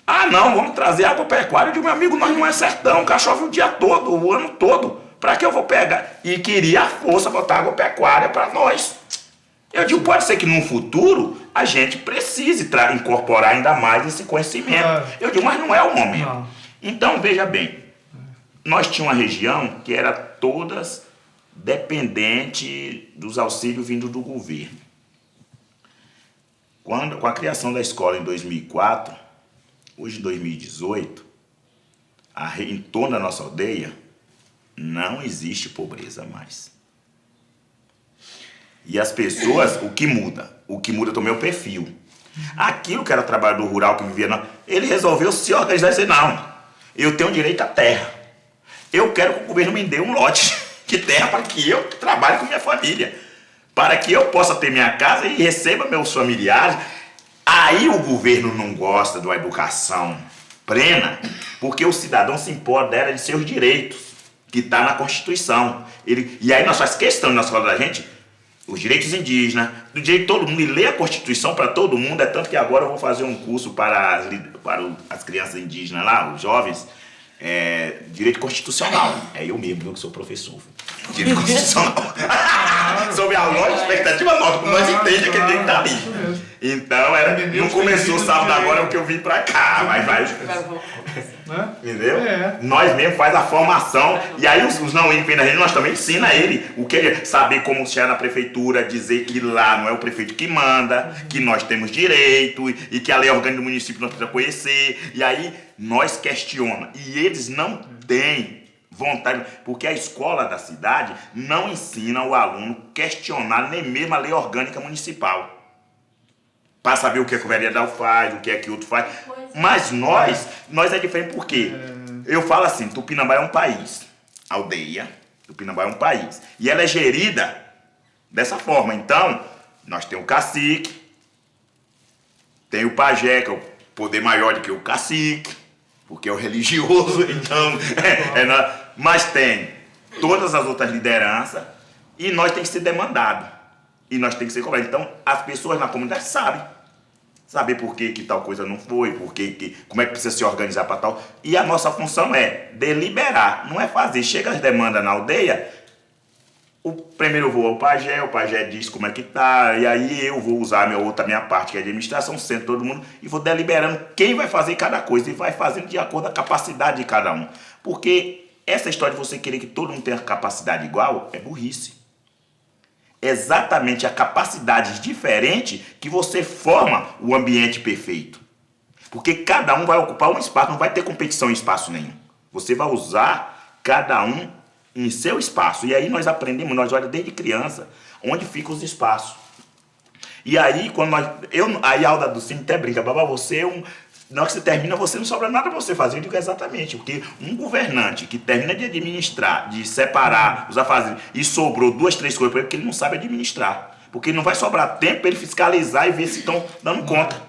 Ah, não, vamos trazer agropecuária. Eu digo, meu amigo, nós não é sertão, chove o dia todo, o ano todo. Para que eu vou pegar? E queria a força botar agropecuária para nós. Eu digo, pode ser que no futuro a gente precise incorporar ainda mais esse conhecimento. Eu digo, mas não é o momento. Não. Então, veja bem, nós tínhamos uma região que era todas dependente dos auxílios vindos do governo. Com a criação da escola em 2004, hoje em 2018, em torno da nossa aldeia, não existe pobreza mais. E as pessoas, o que muda? O que muda também é o perfil. Aquilo que era trabalhador rural que vivia, ele resolveu se organizar e dizer, não, eu tenho direito à terra. Eu quero que o governo me dê um lote de terra para que eu trabalhe com minha família. Para que eu possa ter minha casa e receba meus familiares. Aí o governo não gosta de uma educação plena, porque o cidadão se empodera de seus direitos, que está na Constituição. E aí nós fazemos questão na escola da gente, os direitos indígenas, do direito de todo mundo, e ler a Constituição para todo mundo. É tanto que agora eu vou fazer um curso para as crianças indígenas lá, os jovens, direito constitucional. É eu mesmo, que sou professor. Direito constitucional. Sobre a lógica, expectativa nova, como nós entendemos que ele tem que estar ali. Então, não começou sábado agora porque eu vim para cá, mas vai. Entendeu? Nós mesmo faz a formação. E aí os não independentes, nós também ensina ele o que é saber como chegar na prefeitura, dizer que lá não é o prefeito que manda, que nós temos direito e que a lei orgânica do município nós precisamos conhecer. E aí nós questionamos. E eles não têm vontade, porque a escola da cidade não ensina o aluno a questionar nem mesmo a lei orgânica municipal. para saber o que o vereador faz, o que é que o outro faz. Mas nós é diferente por quê? Eu falo assim, Tupinambá é um país, aldeia, Tupinambá é um país. E ela é gerida dessa forma. Então, nós temos o cacique, tem o pajé, que é o poder maior do que o cacique, porque é o religioso, então... mas tem todas as outras lideranças e nós temos que ser demandados. E nós temos que ser cobrados. Então, as pessoas na comunidade sabem. Saber por que tal coisa não foi, como é que precisa se organizar para tal. E a nossa função é deliberar, não é fazer. Chega as demandas na aldeia, primeiro eu vou ao pajé, o pajé diz como é que tá, e aí eu vou usar a minha parte, que é a administração, sento todo mundo, e vou deliberando quem vai fazer cada coisa, e vai fazendo de acordo com a capacidade de cada um. Porque essa história de você querer que todo mundo tenha capacidade igual, é burrice. Exatamente a capacidade diferente que você forma o ambiente perfeito. Porque cada um vai ocupar um espaço, não vai ter competição em espaço nenhum. Você vai usar cada um em seu espaço. E aí nós aprendemos, nós olhamos desde criança, onde ficam os espaços. E aí, quando aí a Alda do Cine até brinca, babá, você é na hora que você termina, você não sobra nada para você fazer. Eu digo exatamente, porque um governante que termina de administrar, de separar os afazeres, e sobrou 2, 3 coisas para ele, porque ele não sabe administrar. Porque não vai sobrar tempo para ele fiscalizar e ver se estão dando conta.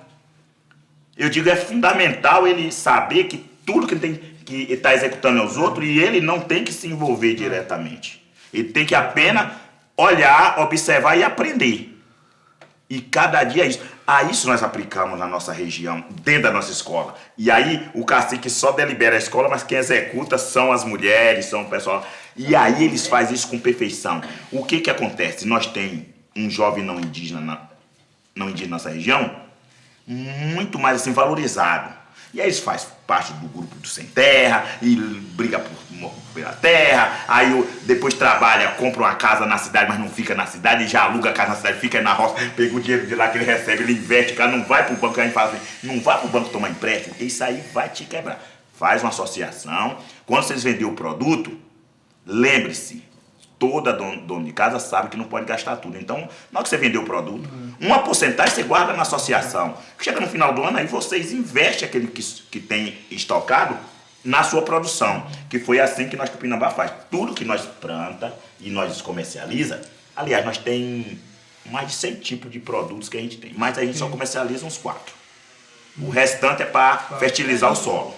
Eu digo, é fundamental ele saber que tudo que ele tem que está executando é os outros e ele não tem que se envolver diretamente. Ele tem que apenas olhar, observar e aprender. E cada dia é isso. A isso nós aplicamos na nossa região, dentro da nossa escola. E aí o cacique só delibera a escola, mas quem executa são as mulheres, são o pessoal. E aí eles fazem isso com perfeição. O que acontece? Nós temos um jovem não indígena na nossa região, muito mais assim valorizado. E aí eles fazem parte do grupo do Sem Terra, e briga pela terra, aí depois trabalha, compra uma casa na cidade, mas não fica na cidade, e já aluga a casa na cidade, fica na roça, pega o dinheiro de lá que ele recebe, ele investe, o cara não vai pro banco, a gente fala assim, não vai pro banco tomar empréstimo, porque isso aí vai te quebrar. Faz uma associação, quando vocês venderem o produto, lembre-se, toda dono de casa sabe que não pode gastar tudo. Então, na hora que você vender o produto, uma porcentagem você guarda na associação. Chega no final do ano, aí vocês investem aquele que tem estocado na sua produção. Que foi assim que nós Tupinambá faz. Tudo que nós planta e nós comercializa, aliás, nós tem mais de 100 tipos de produtos que a gente tem, mas a gente só comercializa uns 4. O restante é para fertilizar o solo.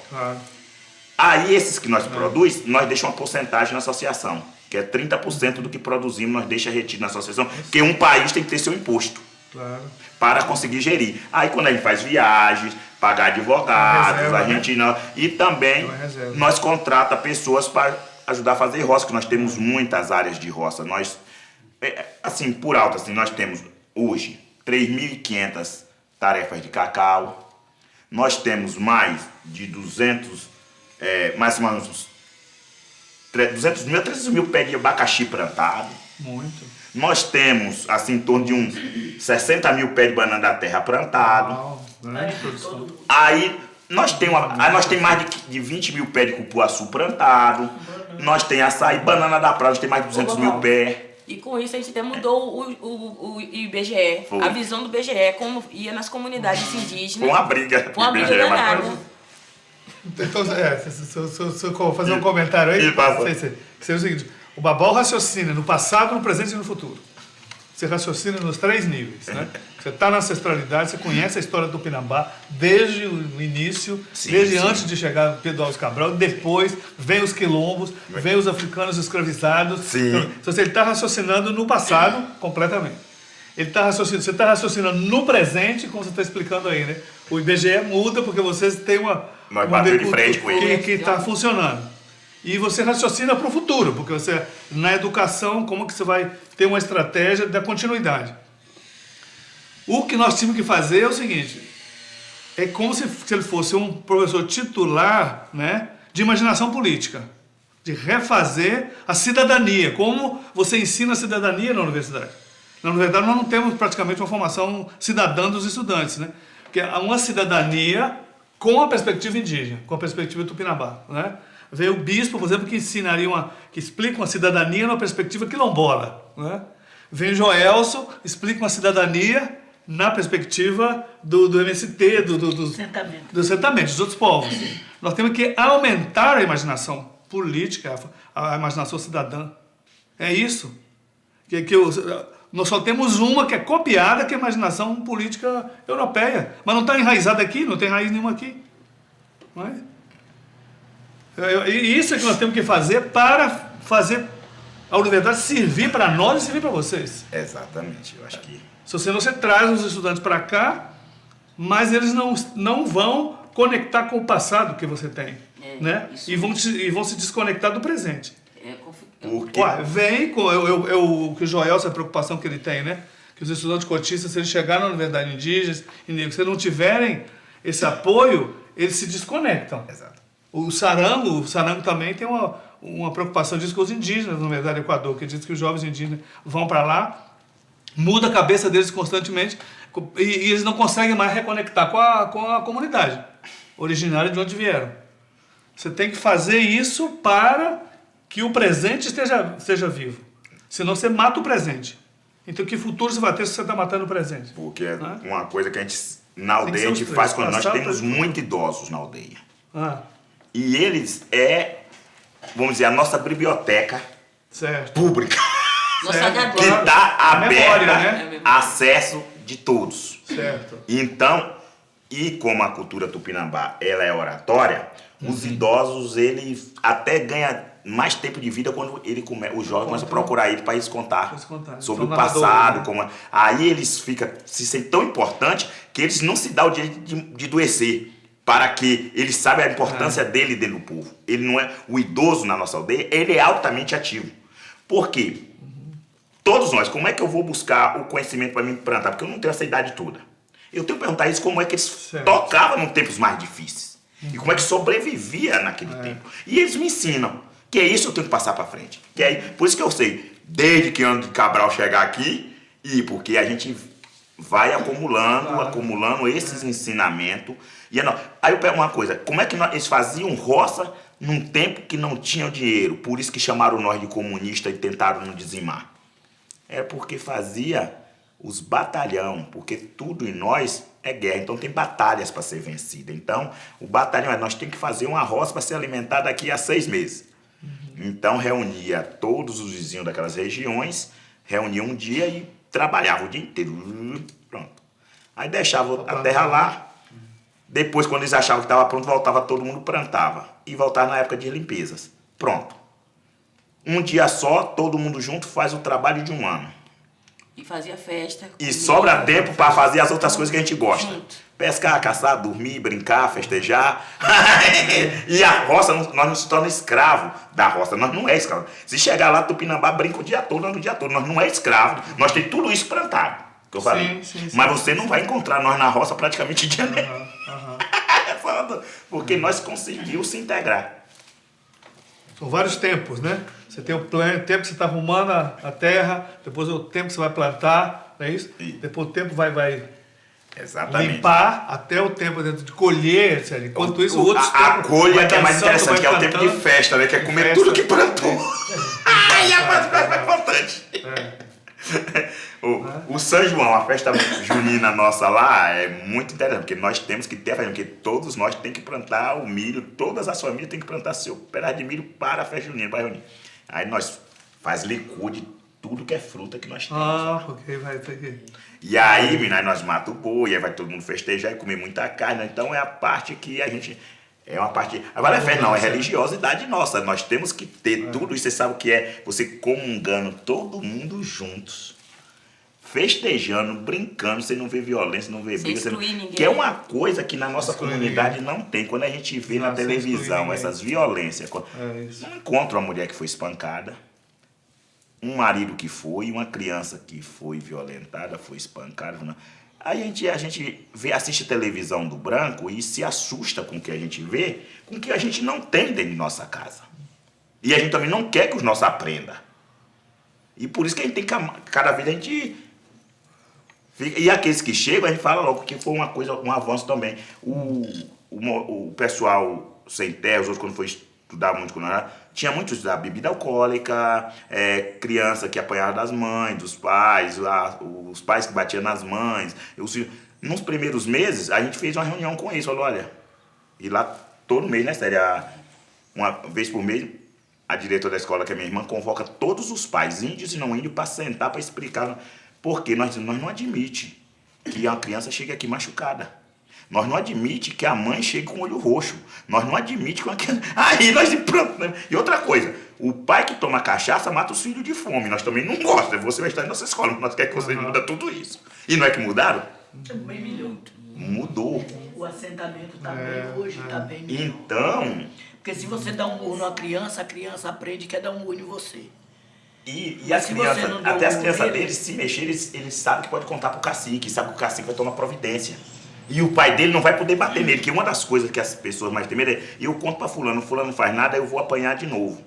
Aí esses que nós produzimos, nós deixamos uma porcentagem na associação, que é 30% do que produzimos, nós deixamos retido na associação, porque um país tem que ter seu imposto para conseguir gerir. Aí quando a gente faz viagens, pagar advogados, a gente não... E também nós contrata pessoas para ajudar a fazer roça, que nós temos muitas áreas de roça. Nós, assim, por alto, assim, nós temos hoje 3.500 tarefas de cacau, nós temos mais de 200... mais ou menos 200 mil a 300 mil pés de abacaxi plantado. Muito. Nós temos, assim, em torno de uns 60 mil pés de banana da terra plantado. Grande produção. Aí nós temos mais de 20 mil pés de cupuaçu plantado. Nós temos açaí, banana da praia, nós temos mais de 200 mil pés. E com isso a gente até mudou o IBGE, Foi. a visão do BGE, como ia nas comunidades indígenas. Com uma briga. Com uma briga danada. Então, se eu fazer um comentário aí, seria o seguinte: o Babau raciocina no passado, no presente e no futuro. Você raciocina nos 3 níveis, né? Você está na ancestralidade, você conhece a história do Tupinambá desde o início, antes de chegar Pedro Alves Cabral, depois vem os quilombos, vem os africanos escravizados. Então, ele está raciocinando no passado completamente. Você está raciocinando no presente, como você está explicando aí, né? O IBGE muda porque vocês têm Nós batemos de frente com ele. que está funcionando. E você raciocina para o futuro, porque você, na educação, como que você vai ter uma estratégia da continuidade. O que nós tínhamos que fazer é o seguinte, é como se ele fosse um professor titular, né, de imaginação política, de refazer a cidadania, como você ensina a cidadania na universidade. Na universidade nós não temos praticamente uma formação cidadã dos estudantes, né? Porque há uma cidadania com a perspectiva indígena, com a perspectiva tupinambá, né? Veio o bispo, por exemplo, que explica uma cidadania numa perspectiva quilombola, né? Vem Joelson, explica uma cidadania na perspectiva do MST, do assentamento, dos outros povos. Nós temos que aumentar a imaginação política, a imaginação cidadã. É isso. Nós só temos uma que é copiada, que é a imaginação política europeia. Mas não está enraizada aqui, não tem raiz nenhuma aqui. Não é? E isso é que nós temos que fazer para fazer a universidade servir para nós e servir para vocês. Exatamente, eu acho que... Senão você traz os estudantes para cá, mas eles não vão conectar com o passado que você tem. Né? E vão se desconectar do presente. Porque... Vem com o que o Joel, essa preocupação que ele tem, né? Que os estudantes cotistas, se eles chegarem na universidade indígena, se não tiverem esse apoio, eles se desconectam. Exato. O Sarango também tem uma preocupação disso com os indígenas na Universidade do Equador, que diz que os jovens indígenas vão para lá, muda a cabeça deles constantemente e eles não conseguem mais reconectar com a comunidade originária de onde vieram. Você tem que fazer isso para que o presente esteja vivo. Senão você mata o presente. Então que futuro você vai ter se você está matando o presente? Porque é uma coisa que a gente, na aldeia, a gente faz quando nós temos muitos idosos na aldeia. E eles vamos dizer, a nossa biblioteca pública. Que está aberta a acesso de todos. Certo. Então, e como a cultura tupinambá ela é oratória, os idosos, eles até ganham mais tempo de vida quando os jovens começam a procurar ele para eles contar sobre o passado. Aí eles se sentem tão importantes que eles não se dão o direito de adoecer, para que eles saibam a importância dele dentro do povo. Ele não é o idoso na nossa aldeia, ele é altamente ativo. Por quê? Todos nós, como é que eu vou buscar o conhecimento para me plantar? Porque eu não tenho essa idade toda. Eu tenho que perguntar isso, como é que eles tocavam em tempos mais difíceis. E como é que sobrevivia naquele tempo. E eles me ensinam. Que é isso que eu tenho que passar para frente. Por isso que eu sei, desde que Ana de Cabral chegar aqui, porque a gente vai acumulando esses ensinamentos. Aí eu pego uma coisa, como é que eles faziam roça num tempo que não tinham dinheiro? Por isso que chamaram nós de comunista e tentaram nos dizimar. É porque fazia os batalhão, porque tudo em nós é guerra, então tem batalhas para ser vencida. Então, o batalhão nós temos que fazer uma roça para ser alimentada daqui a 6 meses. Então, reunia todos os vizinhos daquelas regiões, reunia um dia e trabalhava o dia inteiro. Pronto. Aí deixava a terra lá. Depois, quando eles achavam que estava pronto, voltava todo mundo, plantava. E voltava na época de limpezas. Pronto. Um dia só, todo mundo junto faz o trabalho de um ano. E fazia festa. E sobra tempo para fazer as outras coisas que a gente gosta. Pescar, caçar, dormir, brincar, festejar. E a roça, nós não se tornamos escravos da roça. Nós não é escravo. Se chegar lá, Tupinambá brinca o dia todo, nós não é escravo. Nós temos tudo isso plantado. Que eu falei. Sim. Mas você não vai encontrar nós na roça praticamente o dia nenhum. Porque nós conseguimos se integrar. São vários tempos, né? Você tem o tempo que você está arrumando a terra, depois o tempo que você vai plantar, não é isso? Depois o tempo vai limpar, até o tempo de colher, etc. Enquanto isso, o outro a colha que é mais interessante, que é o tempo de festa, né? Que é comer tudo que plantou. E a parte mais importante. O São João, a festa junina nossa lá, é muito interessante, porque nós temos que ter, porque todos nós temos que plantar o milho, todas as famílias têm que plantar seu pedaço de milho para a festa junina, para reunir. Aí nós faz licor de tudo que é fruta que nós temos. Porque vai ter que... E aí, menina, nós matamos o boi, aí vai todo mundo festejar e comer muita carne, então é a parte que a gente... É uma parte... Agora é fé, não, é religiosidade nossa, nós temos que ter tudo isso, você sabe o que é? Você comungando todo mundo juntos. Festejando, brincando, você não vê violência, não vê briga. Que é uma coisa que na nossa comunidade não tem. Quando a gente vê na televisão essas violências, não encontra uma mulher que foi espancada, um marido que foi, uma criança que foi violentada, foi espancada. Não. Aí a gente assiste televisão do branco e se assusta com o que a gente vê, com o que a gente não tem dentro de nossa casa. E a gente também não quer que os nossos aprendam. E por isso que a gente tem que, cada vez a gente... E aqueles que chegam, a gente fala logo que foi um avanço também. O pessoal sem terra, os outros quando foi estudava muito com nós, tinha muitos da bebida alcoólica, criança que apanhava das mães, dos pais, os pais que batiam nas mães. Nos primeiros meses, a gente fez uma reunião com eles, falou, olha, e lá todo mês, né, sério, uma vez por mês, a diretora da escola, que é minha irmã, convoca todos os pais, índios e não índios, para sentar, para explicar, porque nós não admitimos que a criança chegue aqui machucada. Nós não admitimos que a mãe chegue com o olho roxo. Nós não admitimos que uma criança... Aí nós... Pronto, né? E outra coisa, o pai que toma cachaça mata os filhos de fome. Nós também não gostamos. Você vai estar em nossa escola, mas nós queremos que vocês mudem tudo isso. E não é que mudaram? Bem melhor. Mudou. O assentamento também hoje está bem melhor. Então... Porque se você dá um murro numa criança, a criança aprende que é dar um murro em você. E Mas as se crianças, você não der até um as crianças murro deles, se mexer, eles sabem que pode contar pro cacique, sabe que o cacique vai tomar providência. E o pai dele não vai poder bater nele, que uma das coisas que as pessoas mais têm medo é, eu conto pra fulano não faz nada, eu vou apanhar de novo,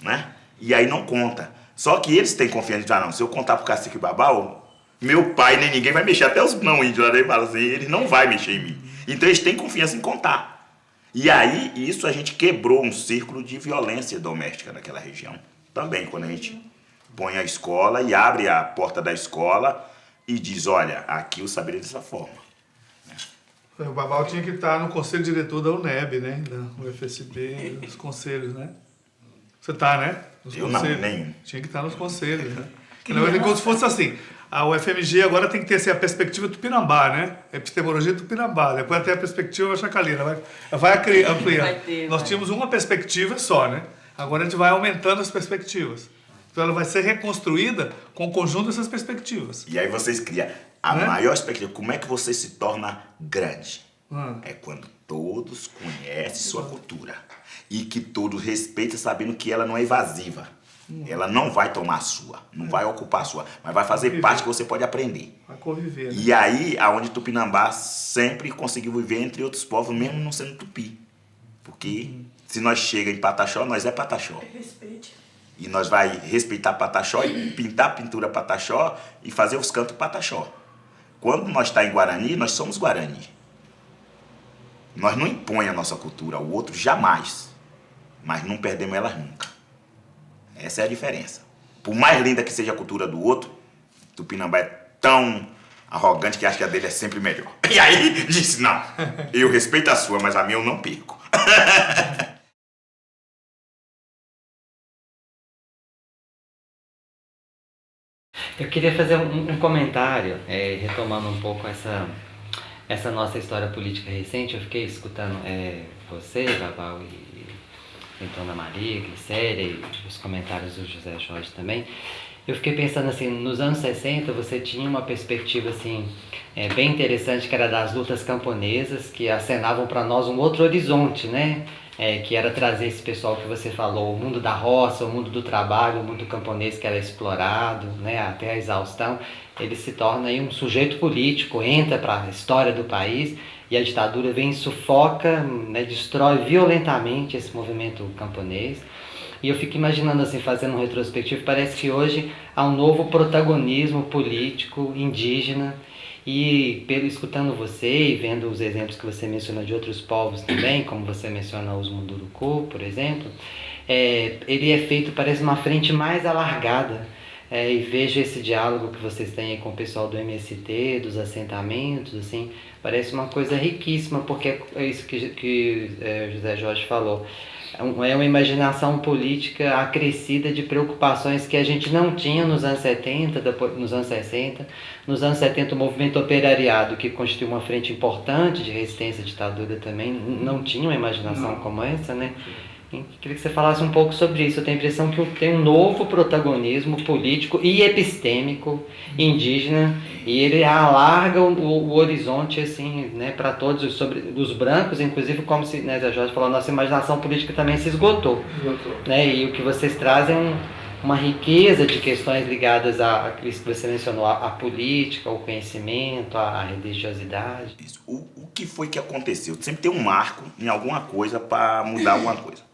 né? E aí não conta. Só que eles têm confiança de, não, se eu contar pro cacique babau, meu pai nem ninguém vai mexer, até os não índios lá daí falam assim, ele não vai mexer em mim. Então eles têm confiança em contar. E aí, isso a gente quebrou um círculo de violência doméstica naquela região. Também, quando a gente põe a escola e abre a porta da escola e diz, olha, aqui o saber é dessa forma. O Babau tinha que estar no conselho diretor da UNEB, né? Da UFSB, nos conselhos, né? Você tá, né? Nos Eu conselhos. não, nenhum. Tinha que estar nos conselhos, né? Que na verdade, como se fosse assim, a UFMG agora tem que ter assim, a perspectiva Tupinambá, né? Epistemologia Tupinambá, depois até a perspectiva Chacalina, vai ampliar. Nós tínhamos uma perspectiva só, né? Agora a gente vai aumentando as perspectivas. Então ela vai ser reconstruída com o conjunto dessas perspectivas. E aí vocês criam a maior perspectiva. Como é que você se torna grande? É quando todos conhecem sua cultura. E que todos respeitam sabendo que ela não é evasiva. Ela não vai tomar a sua, não vai ocupar a sua, mas vai fazer parte que você pode aprender. Vai conviver. Né? E aí, aonde Tupinambá sempre conseguiu viver entre outros povos, mesmo não sendo tupi. Porque se nós chegamos em Pataxó, nós é Pataxó. Respeite. E nós vai respeitar Pataxó e pintar a pintura Pataxó e fazer os cantos Pataxó. Quando nós está em Guarani, nós somos Guarani. Nós não impõe a nossa cultura ao outro jamais, mas não perdemos ela nunca. Essa é a diferença. Por mais linda que seja a cultura do outro, Tupinambá é tão arrogante que acha que a dele é sempre melhor. E aí disse, não, eu respeito a sua, mas a minha eu não perco. Eu queria fazer um comentário, retomando um pouco essa nossa história política recente. Eu fiquei escutando você, Babau, e Dona Maria, Glicéria, e os comentários do José Jorge também. Eu fiquei pensando assim, nos anos 60 você tinha uma perspectiva assim, bem interessante, que era das lutas camponesas, que acenavam para nós um outro horizonte, né? Que era trazer esse pessoal que você falou, o mundo da roça, o mundo do trabalho, o mundo camponês que era explorado, né, até a exaustão. Ele se torna aí um sujeito político, entra para a história do país e a ditadura vem e sufoca, né, destrói violentamente esse movimento camponês. E eu fico imaginando assim, fazendo um retrospectivo, parece que hoje há um novo protagonismo político indígena. E escutando você e vendo os exemplos que você menciona de outros povos também, como você menciona os Munduruku, por exemplo, ele é feito, parece, uma frente mais alargada. E vejo esse diálogo que vocês têm aí com o pessoal do MST, dos assentamentos, assim, parece uma coisa riquíssima, porque é isso que José Jorge falou. É uma imaginação política acrescida de preocupações que a gente não tinha nos anos 70, depois, nos anos 60. Nos anos 70, o movimento operariado, que constituiu uma frente importante de resistência à ditadura também, não tinha uma imaginação como essa, né? Eu queria que você falasse um pouco sobre isso. Eu tenho a impressão que tem um novo protagonismo político e epistêmico indígena, e ele alarga o horizonte assim, né, para todos, sobre os brancos, inclusive, como se, né, a Jorge falou, a nossa imaginação política também se esgotou. Né, e o que vocês trazem é uma riqueza de questões ligadas a isso que você mencionou, a política, ao conhecimento, à religiosidade. Isso. O que foi que aconteceu? Sempre tem um marco em alguma coisa para mudar alguma coisa.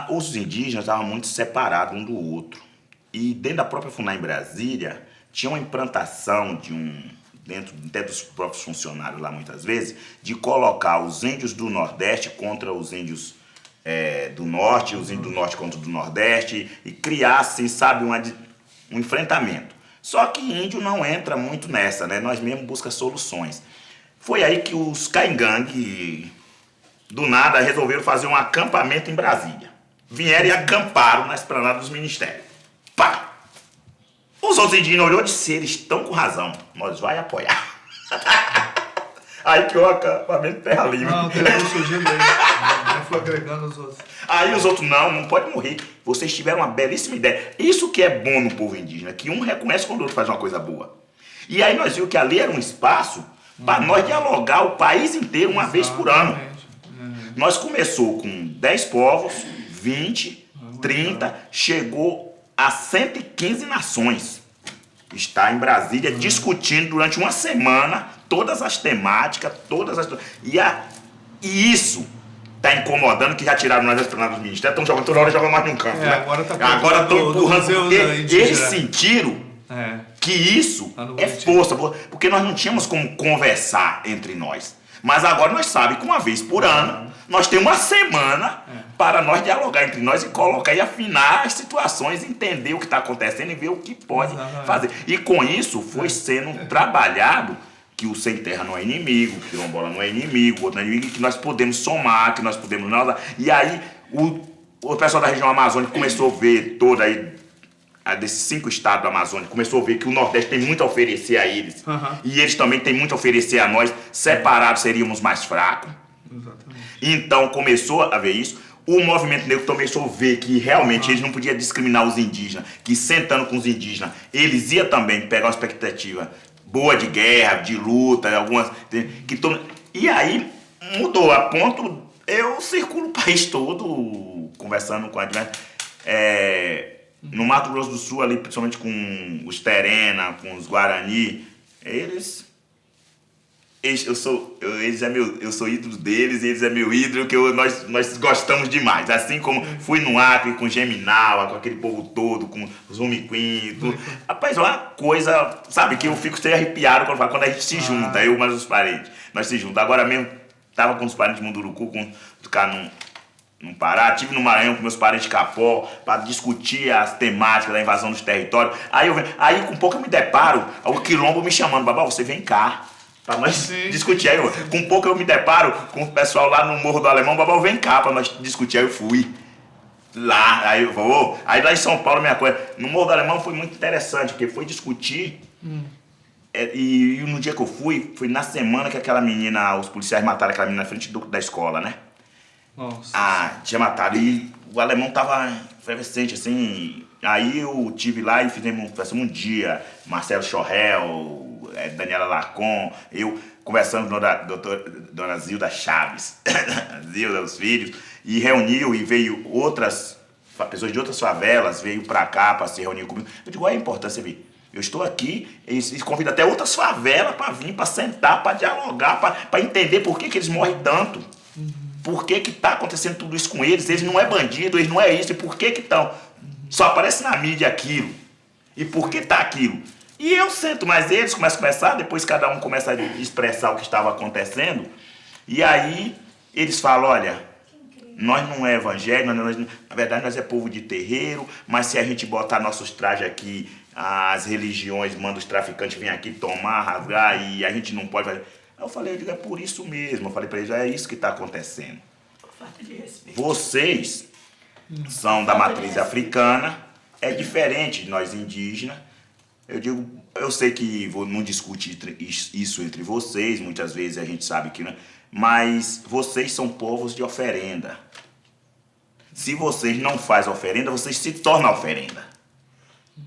Os indígenas estavam muito separados um do outro. E dentro da própria FUNAI em Brasília, tinha uma implantação dentro até dos próprios funcionários lá muitas vezes, de colocar os índios do Nordeste contra os índios do norte, os índios do norte contra o do nordeste, e criar, assim, sabe, um enfrentamento. Só que índio não entra muito nessa, né? Nós mesmos buscamos soluções. Foi aí que os Caingangue, do nada, resolveram fazer um acampamento em Brasília. Vieram e acamparam na esplanada dos ministérios. Pá! Os outros indígenas olhou e disse, eles estão com razão, nós vai apoiar. Aí que o acampamento Terra Livre. Não, tem surgindo aí. Eu fui agregando os outros. Aí os outros, não pode morrer. Vocês tiveram uma belíssima ideia. Isso que é bom no povo indígena, que um reconhece quando o outro faz uma coisa boa. E aí nós vimos que ali era um espaço para nós dialogar o país inteiro uma vez por ano. Nós começou com 10 povos, 20, 30, chegou a 115 nações. Está em Brasília discutindo durante uma semana todas as temáticas, e isso está incomodando, que já tiraram nós das plenárias dos ministérios, estão jogando toda hora, jogando mais de um campo. Né? Agora estão empurrando, porque eles sentiram que isso é força, porque nós não tínhamos como conversar entre nós. Mas agora nós sabemos que uma vez por ano, nós temos uma semana para nós dialogar entre nós e colocar e afinar as situações, entender o que está acontecendo e ver o que pode fazer. E com isso foi sendo trabalhado que o sem terra não é inimigo, que o quilombola não é inimigo, o outro não é inimigo, que nós podemos somar, que nós podemos não. E aí o pessoal da região amazônica começou a ver toda aí, desses 5 estados da Amazônia, começou a ver que o Nordeste tem muito a oferecer a eles. E eles também têm muito a oferecer a nós. Separados seríamos mais fracos. Exatamente. Então começou a ver isso. O movimento negro começou a ver que realmente eles não podiam discriminar os indígenas, que sentando com os indígenas, eles iam também pegar uma expectativa boa de guerra, de luta, algumas... E aí mudou a ponto, eu circulo o país todo conversando com a no Mato Grosso do Sul, ali, principalmente com os Terena, com os Guarani, eu sou ídolo deles, eles é meu ídolo, que nós gostamos demais. Assim como fui no Acre com Geminal, com aquele povo todo, com os Umiquim, tudo. Rapaz, é uma coisa, sabe, que eu fico sem arrepiado quando a gente se junta, eu mais os parentes. Nós se juntamos. Agora mesmo, tava com os parentes de Munduruku, no Pará, estive no Maranhão com meus parentes de Capó para discutir as temáticas da invasão dos territórios. Aí com pouco eu me deparo, o Quilombo me chamando, Babá, você vem cá para nós discutir. Aí com pouco eu me deparo com o pessoal lá no Morro do Alemão, Babá, vem cá para nós discutir. Aí eu fui lá, aí eu vou. Aí lá em São Paulo, minha coisa, no Morro do Alemão foi muito interessante, porque foi discutir. E no dia que eu fui, foi na semana que aquela menina, os policiais mataram aquela menina na frente da escola, né? Nossa. Tinha matado. E o alemão tava efervescente, assim. Aí eu tive lá e fizemos um dia. Marcelo Chorrel, Daniela Lacon, eu conversando com a dona Zilda Chaves, Zilda, os filhos, e reuniu e veio outras pessoas de outras favelas, veio pra cá pra se reunir comigo. Eu digo, olha a importância, viu? Eu estou aqui, eles convidam até outras favelas pra vir, pra sentar, pra dialogar, pra entender por que eles morrem tanto. Por que está acontecendo tudo isso com eles? Eles não é bandido, eles não é isso. E por que estão? Só aparece na mídia aquilo. E por que está aquilo? E eu sento, mas eles começam a conversar, depois cada um começa a expressar o que estava acontecendo. E aí eles falam, olha, nós não é evangelho, na verdade nós é povo de terreiro, mas se a gente botar nossos trajes aqui, as religiões mandam os traficantes virem aqui tomar, rasgar, e a gente não pode fazer... Eu falei, eu digo, é por isso mesmo. Eu falei para eles, é isso que está acontecendo. Vocês são da matriz africana, é diferente de nós indígenas. Eu digo, eu sei que não discute isso entre vocês, muitas vezes a gente sabe que não, mas vocês são povos de oferenda. Se vocês não fazem oferenda, vocês se tornam oferenda.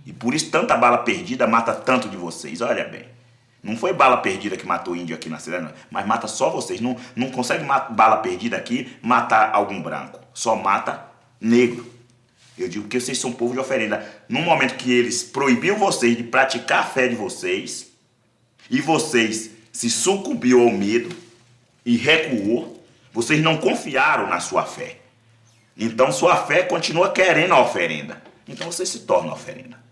E por isso tanta bala perdida mata tanto de vocês, olha bem. Não foi bala perdida que matou índio aqui na cidade, não. Mas mata só vocês. Não consegue bala perdida aqui matar algum branco. Só mata negro. Eu digo que vocês são povo de oferenda. No momento que eles proibiram vocês de praticar a fé de vocês, e vocês se sucumbiu ao medo e recuou, vocês não confiaram na sua fé. Então sua fé continua querendo a oferenda. Então vocês se tornam a oferenda.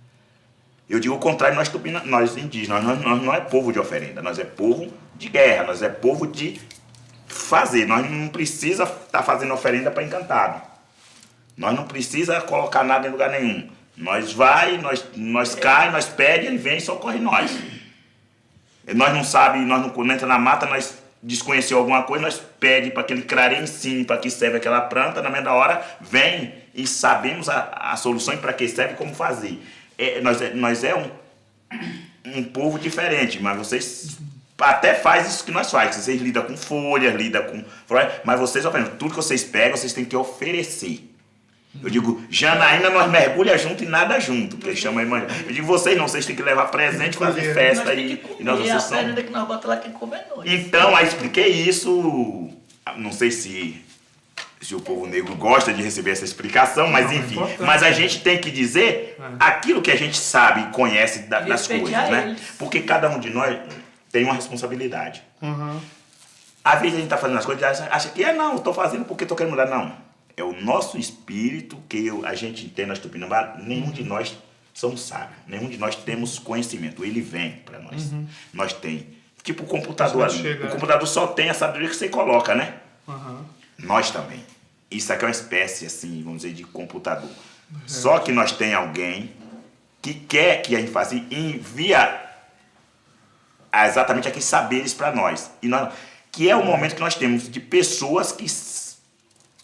Eu digo o contrário, nós indígenas, nós não é povo de oferenda, nós é povo de guerra, nós é povo de fazer. Nós não precisa estar fazendo oferenda para encantado. Nós não precisa colocar nada em lugar nenhum. Nós vai, nós cai, nós pede, ele vem e socorre nós. Nós não sabe, nós não entra na mata, nós desconheceu alguma coisa, nós pede para que ele clareie, ensine para que serve aquela planta, na mesma hora vem e sabemos a solução e para que serve e como fazer. Nós é um povo diferente, mas vocês até faz isso que nós faz. Vocês lidam com folhas, lidam com... Mas vocês, tudo que vocês pegam, vocês têm que oferecer. Eu digo, Janaína, nós mergulha junto e nada junto, porque chama a irmã. Eu digo, vocês não, vocês têm que levar presente, fazer festa e nós E a vocês são... oferenda que nós botamos lá, quem come é nós. Então, aí expliquei isso, não sei se o povo negro gosta de receber essa explicação, mas enfim. Mas a gente tem que dizer aquilo que a gente sabe e conhece das coisas, né? Porque cada um de nós tem uma responsabilidade. Às vezes a gente está fazendo as coisas e acha que não, estou fazendo porque estou querendo mudar. Não. É o nosso espírito que a gente tem na Tupinambá. Nenhum de nós somos sábios. Nenhum de nós temos conhecimento. Ele vem para nós. Nós tem. Tipo o computador ali. O computador só tem a sabedoria que você coloca, né? Nós também. Isso aqui é uma espécie, assim, vamos dizer, de computador. Só que nós tem alguém que quer que a gente faça e envia exatamente aqueles saberes para nós. Que é o momento que nós temos de pessoas que,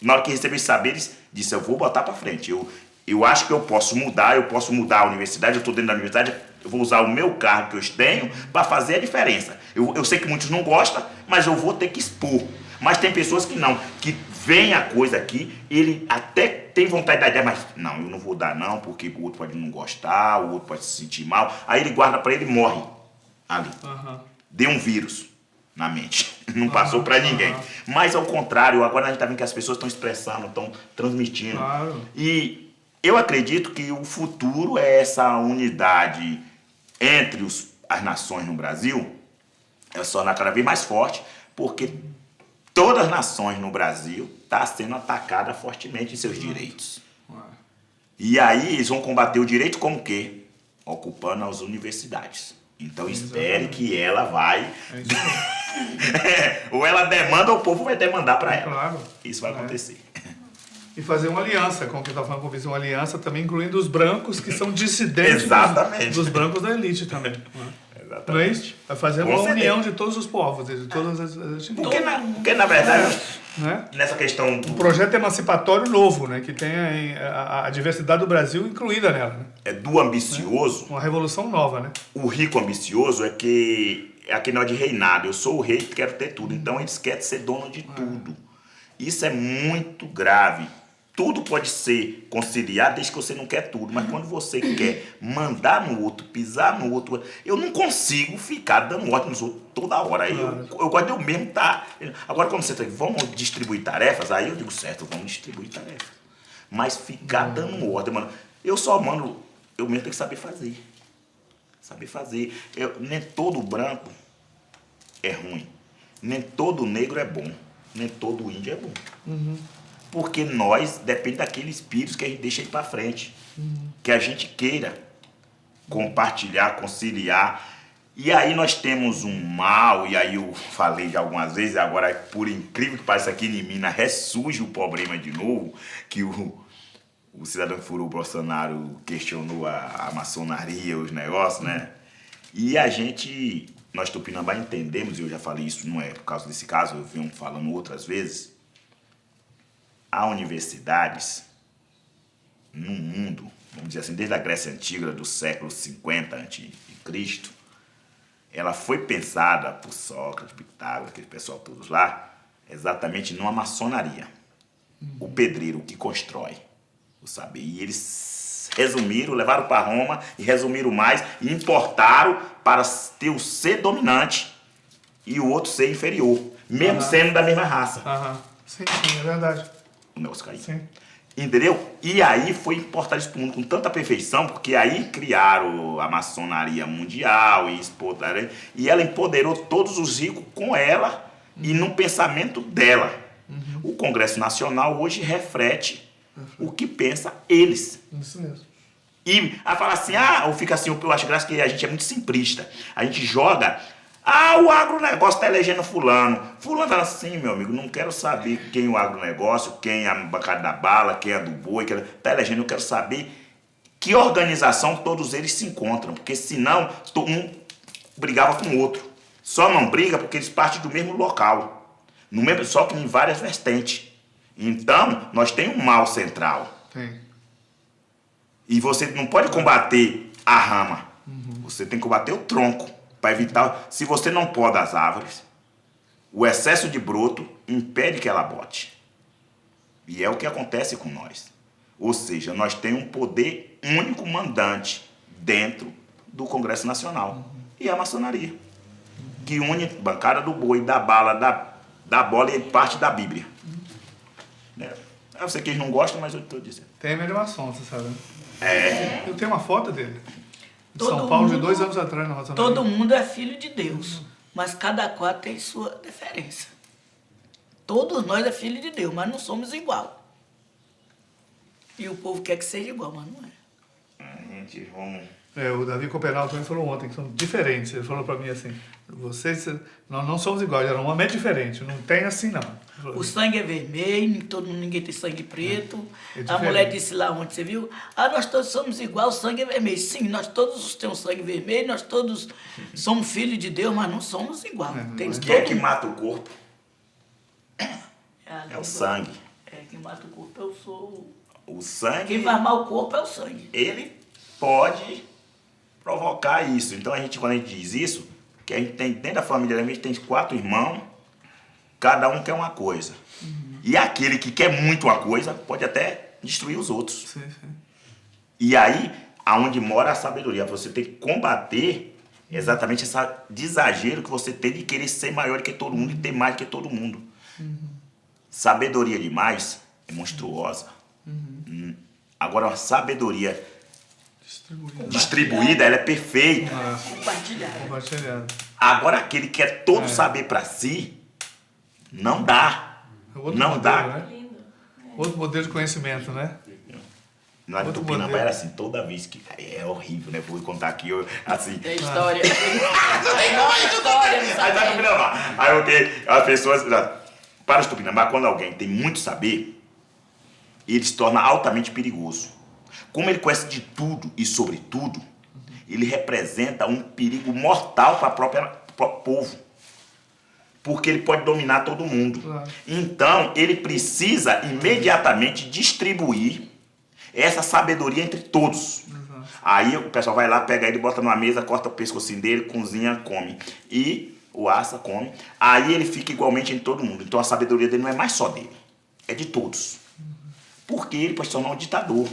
na hora que receber os saberes, disse, eu vou botar para frente. Eu acho que eu posso mudar a universidade, eu estou dentro da universidade, eu vou usar o meu cargo que eu tenho para fazer a diferença. Eu sei que muitos não gostam, mas eu vou ter que expor. Mas tem pessoas que não, que vem a coisa aqui, ele até tem vontade da ideia, mas não, eu não vou dar não, porque o outro pode não gostar, o outro pode se sentir mal. Aí ele guarda para ele e morre ali. Deu um vírus na mente, não passou para ninguém. Mas ao contrário, agora a gente está vendo que as pessoas estão expressando, estão transmitindo. E eu acredito que o futuro é essa unidade entre as nações no Brasil, ela se tornar cada vez mais forte, porque todas as nações no Brasil estão sendo atacadas fortemente em seus direitos. E aí eles vão combater o direito como o quê? Ocupando as universidades. Então espere que ela vai... ou ela demanda ou o povo vai demandar para ela. Claro. Isso vai acontecer. E fazer uma aliança, como que está falando, uma aliança também incluindo os brancos que são dissidentes dos brancos da elite também. Exatamente. Não é isso? Vai fazer uma união de todos os povos, de todas as porque na verdade, nessa questão... Um projeto emancipatório novo, né? Que tem a diversidade do Brasil incluída nela. Né? É do ambicioso. Uma revolução nova, né? O rico ambicioso é aquele negócio de reinado. Eu sou o rei que quero ter tudo. Então eles querem ser dono de tudo. Isso é muito grave. Tudo pode ser conciliado desde que você não quer tudo. Mas quando você quer mandar no outro, pisar no outro... Eu não consigo ficar dando ordem nos outros toda hora. Eu gosto de eu mesmo estar... Agora, quando você está vamos distribuir tarefas, aí eu digo, certo, vamos distribuir tarefas. Mas ficar dando ordem, mano... Eu mesmo tenho que saber fazer. Saber fazer. Nem todo branco é ruim. Nem todo negro é bom. Nem todo índio é bom. Porque nós, depende daquele espírito que a gente deixa ir para frente. Que a gente queira compartilhar, conciliar. E aí nós temos um mal, e aí eu falei já algumas vezes, agora por incrível que pareça aqui em Minas, ressurge o problema de novo, que o cidadão que furou o Bolsonaro questionou a maçonaria, os negócios, né? E nós Tupinambá entendemos, e eu já falei isso, não é por causa desse caso, eu venho falando outras vezes, há universidades no mundo, vamos dizer assim, desde a Grécia Antiga, do século 50 a.C., ela foi pensada por Sócrates, Pitágoras, aquele pessoal todos lá, exatamente numa maçonaria. O pedreiro que constrói o saber. E eles resumiram, levaram para Roma e resumiram mais e importaram para ter o ser dominante e o outro ser inferior, mesmo sendo da mesma raça. Sim, é verdade. O negócio caiu. Sim. Entendeu? E aí foi importado isso para o mundo com tanta perfeição, porque aí criaram a maçonaria mundial e ela empoderou todos os ricos com ela e no pensamento dela. O Congresso Nacional hoje reflete o que pensa eles. Isso mesmo. E a falar assim, ou fica assim, eu acho graça que a gente é muito simplista. A gente joga Ah, o agronegócio está elegendo fulano. Fulano tá assim, meu amigo, não quero saber quem é o agronegócio, quem é a bancada da bala, quem é do boi, quem está elegendo. Eu quero saber que organização todos eles se encontram. Porque senão, um brigava com o outro. Só não briga porque eles partem do mesmo local. No mesmo, só que em várias vertentes. Então, nós temos um mal central. Tem. E você não pode combater a rama. Você tem que combater o tronco. Para evitar, se você não poda as árvores, o excesso de broto impede que ela bote. E é o que acontece com nós. Ou seja, nós temos um poder único mandante dentro do Congresso Nacional. E a maçonaria. Que une a bancada do boi, da bala, da bola e parte da Bíblia. Eu sei que eles não gostam, mas eu estou dizendo. Temer é maçom, você sabe, né? É. Eu tenho uma foto dele. De Todo São Paulo, de mundo- 2 anos atrás, na maçonaria. Todo mundo é filho de Deus, mas cada qual tem sua diferença. Todos nós é filho de Deus, mas não somos igual. E o povo quer que seja igual, mas não é. Gente, vamos... O Davi Copenal também falou ontem que são diferentes. Ele falou para mim assim, nós não somos iguais, um homem é diferente, não tem assim não. Ele falou, O sangue é vermelho, ninguém tem sangue preto. É A diferente. mulher disse lá ontem, você viu? Ah, nós todos somos iguais, o sangue é vermelho. Sim, nós todos temos sangue vermelho, nós todos somos filhos de Deus, mas não somos iguais. Tem Quem é que todo- mata o corpo? É o sangue. Quem mata o corpo eu sou. O sangue, Quem faz mal o corpo é o sangue. ele pode provocar isso. Então, quando a gente diz isso, que a gente tem, dentro da família, a gente tem 4 irmãos, cada um quer uma coisa. E aquele que quer muito uma coisa, pode até destruir os outros. sim, sim. E aí, aonde mora a sabedoria, você tem que combater exatamente esse exagero que você tem de querer ser maior que todo mundo e ter mais que todo mundo. Sabedoria demais é monstruosa. Agora, a sabedoria distribuída, ela é perfeita. Compartilhar. Compartilhado. Agora, aquele que quer todo saber para si, não dá. É outro Não modelo, dá. né? Lindo. Outro modelo de conhecimento, né? Lá em Outro Tupinambá modelo. era assim, toda vez que... É horrível, né? Vou contar aqui, assim... Tem história. Tem história, não Aí sabe? tá Tupinambá. Aí o que? As pessoas... Para os Tupinambá, quando alguém tem muito saber, ele se torna altamente perigoso. Como ele conhece de tudo e sobre tudo, ele representa um perigo mortal para o próprio povo. Porque ele pode dominar todo mundo. Claro. Então, ele precisa imediatamente distribuir essa sabedoria entre todos. Aí o pessoal vai lá, pega ele, bota numa mesa, corta o pescocinho dele, cozinha, come. E o assa come. Aí ele fica igualmente em todo mundo. Então a sabedoria dele não é mais só dele, é de todos. Porque ele pode se tornar um ditador.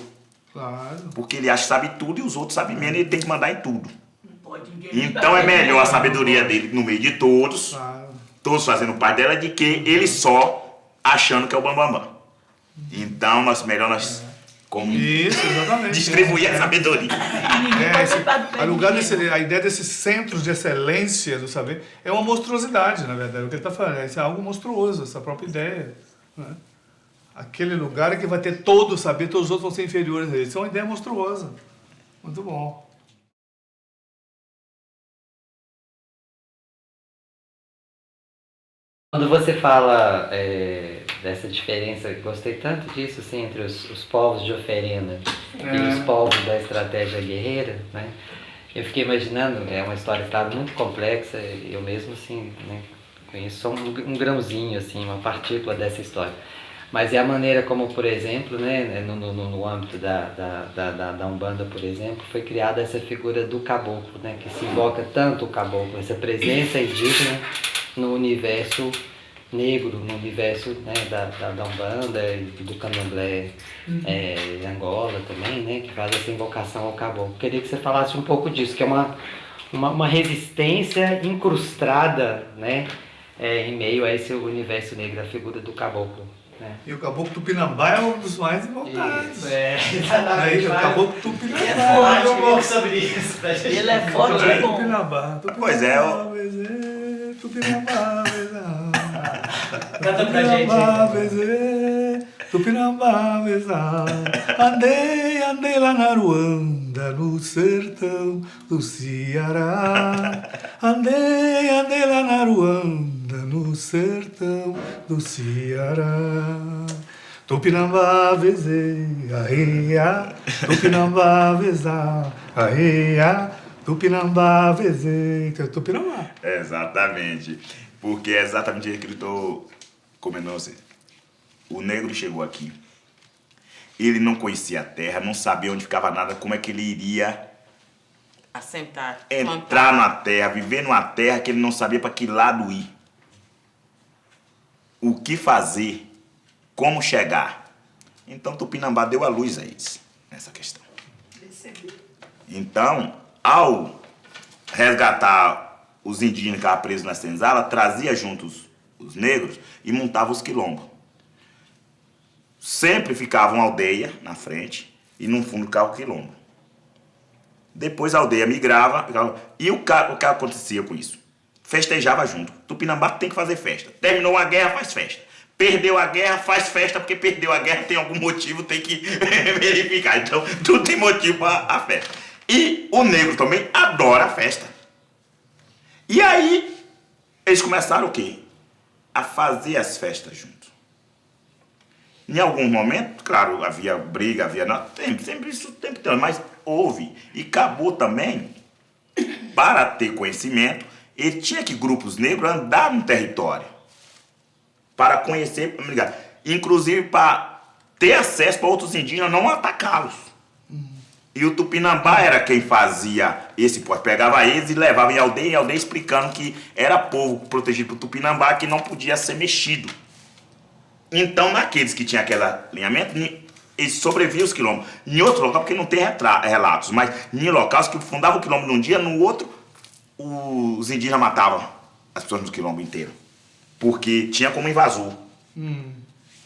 Claro. Porque ele acha que sabe tudo e os outros sabem menos e ele tem que mandar em tudo. Não pode ninguém. Então é melhor a sabedoria dele no meio de todos, Claro. todos fazendo parte dela, de que ele só achando que é o bambambam. Então, melhor nós como Isso, exatamente. distribuir a sabedoria. A ideia desses centros de excelência do saber é uma monstruosidade, na verdade. O que ele está falando é algo monstruoso, essa própria ideia. Né? Aquele lugar é que vai ter todo o saber, todos os outros vão ser inferiores a ele. Isso é uma ideia monstruosa. Muito bom. Quando você fala dessa diferença, gostei tanto disso, assim, entre os povos de oferenda e os povos da estratégia guerreira, né? Eu fiquei imaginando, é uma história, claro, muito complexa, eu mesmo, assim, né, conheço só um grãozinho, assim, uma partícula dessa história. Mas é a maneira como, por exemplo, né, no âmbito da Umbanda, por exemplo, foi criada essa figura do caboclo, né, que se invoca tanto o caboclo, essa presença indígena no universo negro, no universo, né, da Umbanda e do Candomblé, em Angola também, né, que faz essa invocação ao caboclo. Queria que você falasse um pouco disso, que é uma resistência incrustada, né, em meio a esse universo negro, a figura do caboclo. Né? E o caboclo Tupinambá é um dos mais invocados. Isso, Aí, o caboclo Tupinambá. Fala um pouco sobre isso pra gente. Ele é forte e bom. Tupinambá. Pois é, Tupinambá, Canta pra gente. Tupinambá, andei lá na Ruanda, no sertão do Ceará. Andei do Ceará. Tupinambá, vezê, areia, Tupinambá, vezá, areia, Tupinambá, vezê, Tupinambá. Exatamente. Porque é exatamente isso que eu estou comentando você. O negro chegou aqui. Ele não conhecia a terra, não sabia onde ficava nada, como é que ele iria Assentar. entrar na terra, viver numa terra que ele não sabia para que lado ir. O que fazer, como chegar. Então Tupinambá deu a luz a eles, nessa questão. Então, ao resgatar os indígenas que estavam presos na senzala, trazia junto os negros e montava os quilombos. Sempre ficava uma aldeia na frente e no fundo ficava o quilombo. Depois a aldeia migrava e o que acontecia com isso? Festejava junto. Tupinambá tem que fazer festa. Terminou a guerra, faz festa. Perdeu a guerra, faz festa, porque perdeu a guerra, tem algum motivo, tem que verificar. Então, tudo tem motivo para a festa. E o negro também adora a festa. E aí, eles começaram o quê? A fazer as festas juntos. Em alguns momentos, claro, havia briga, havia... Não, sempre isso o tempo todo, mas houve. E acabou também, para ter conhecimento, ele tinha que grupos negros andar no território. Para conhecer, inclusive para ter acesso para outros indígenas, não atacá-los. E o Tupinambá era quem fazia esse povo. Pegava eles e levava em aldeia explicando que era povo protegido por Tupinambá, que não podia ser mexido. Então, naqueles que tinham aquele alinhamento, eles sobreviviam os quilombos. Em outro local, porque não tem relatos, mas em locais que fundavam o quilombo num dia, no outro, os indígenas matavam as pessoas no quilombo inteiro. Porque tinha como invasor.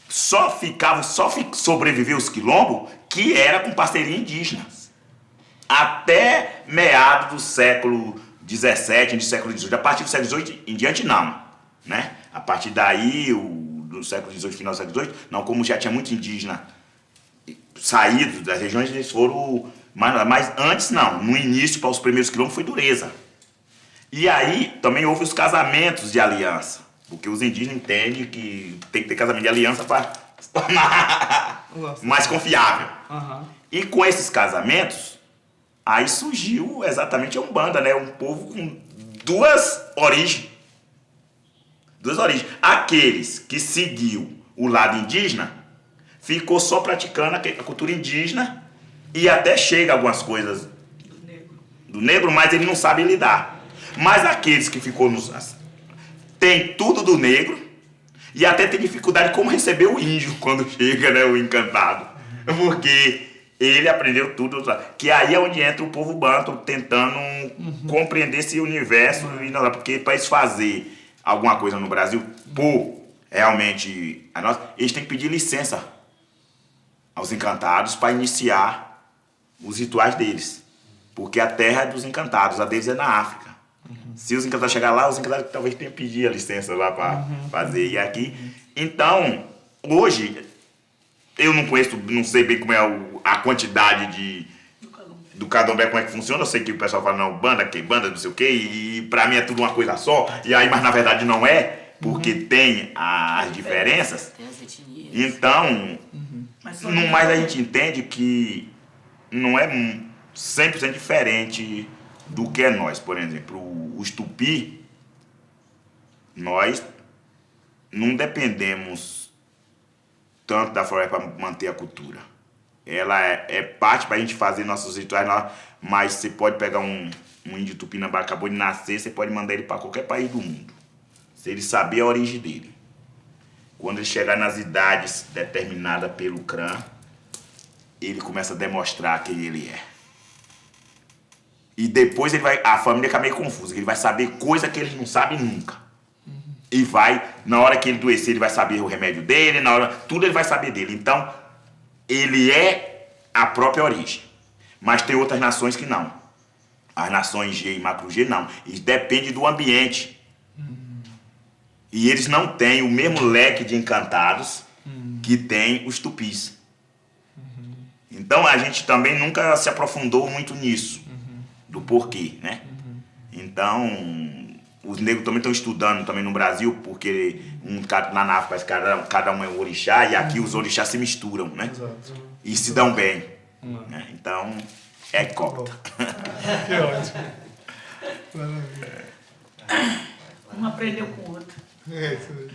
Só sobreviveu os quilombos que era com parceria indígena. Até meados do século XVII, do século XVIII. A partir do século XVIII em diante, não. Né? A partir daí, do século XVIII, final do século XVIII, não, como já tinha muito indígena saído das regiões, eles foram... Mas antes, não. No início, para os primeiros quilombos, foi dureza. E aí, também houve os casamentos de aliança. Porque os indígenas entendem que tem que ter casamento de aliança para se tornar mais confiável. E com esses casamentos, aí surgiu exatamente a Umbanda, né? Um povo com duas origens. Aqueles que seguiu o lado indígena, ficou só praticando a cultura indígena e até chega algumas coisas do negro, mas ele não sabe lidar. Mas aqueles que ficou tem tudo do negro e até tem dificuldade como receber o índio quando chega, né, o encantado. Porque ele aprendeu tudo, que aí é onde entra o povo banto tentando compreender esse universo, porque para eles fazer alguma coisa no Brasil, por realmente a nossa, eles têm que pedir licença aos encantados para iniciar os rituais deles. Porque a terra é dos encantados, a deles é na África. Se os encantados chegar lá, os encantados talvez tenham que pedir a licença lá para fazer. E aqui. Então, hoje, eu não conheço, não sei bem como é a quantidade do candomblé, como é que funciona. Eu sei que o pessoal fala, não, banda, não sei o quê, e pra mim é tudo uma coisa só. E aí, mas na verdade não é, porque tem as diferenças. Tem as etnias. Então, mas a gente entende que não é 100% diferente do que é nós. Por exemplo, os tupi, nós não dependemos tanto da floresta para manter a cultura. Ela é parte para a gente fazer nossos rituais, mas você pode pegar um índio Tupinambá, acabou de nascer, você pode mandar ele para qualquer país do mundo, se ele saber a origem dele. Quando ele chegar nas idades determinadas pelo CRAM, ele começa a demonstrar quem ele é. E depois a família fica meio confusa, ele vai saber coisa que ele não sabe nunca. E na hora que ele adoecer, ele vai saber o remédio dele, tudo ele vai saber dele. Então, ele é a própria origem. Mas tem outras nações que não. As nações G e macro G não. Isso depende do ambiente. E eles não têm o mesmo leque de encantados que tem os tupis. Então a gente também nunca se aprofundou muito nisso. Do porquê, né? Então, os negros também estão estudando também no Brasil, porque lá na África cada um é um orixá, e aqui os orixás se misturam, né? Exato. E se dão bem. Né? Então, é cota. Que ótimo. Maravilha. Um aprendeu com o outro. É isso aí.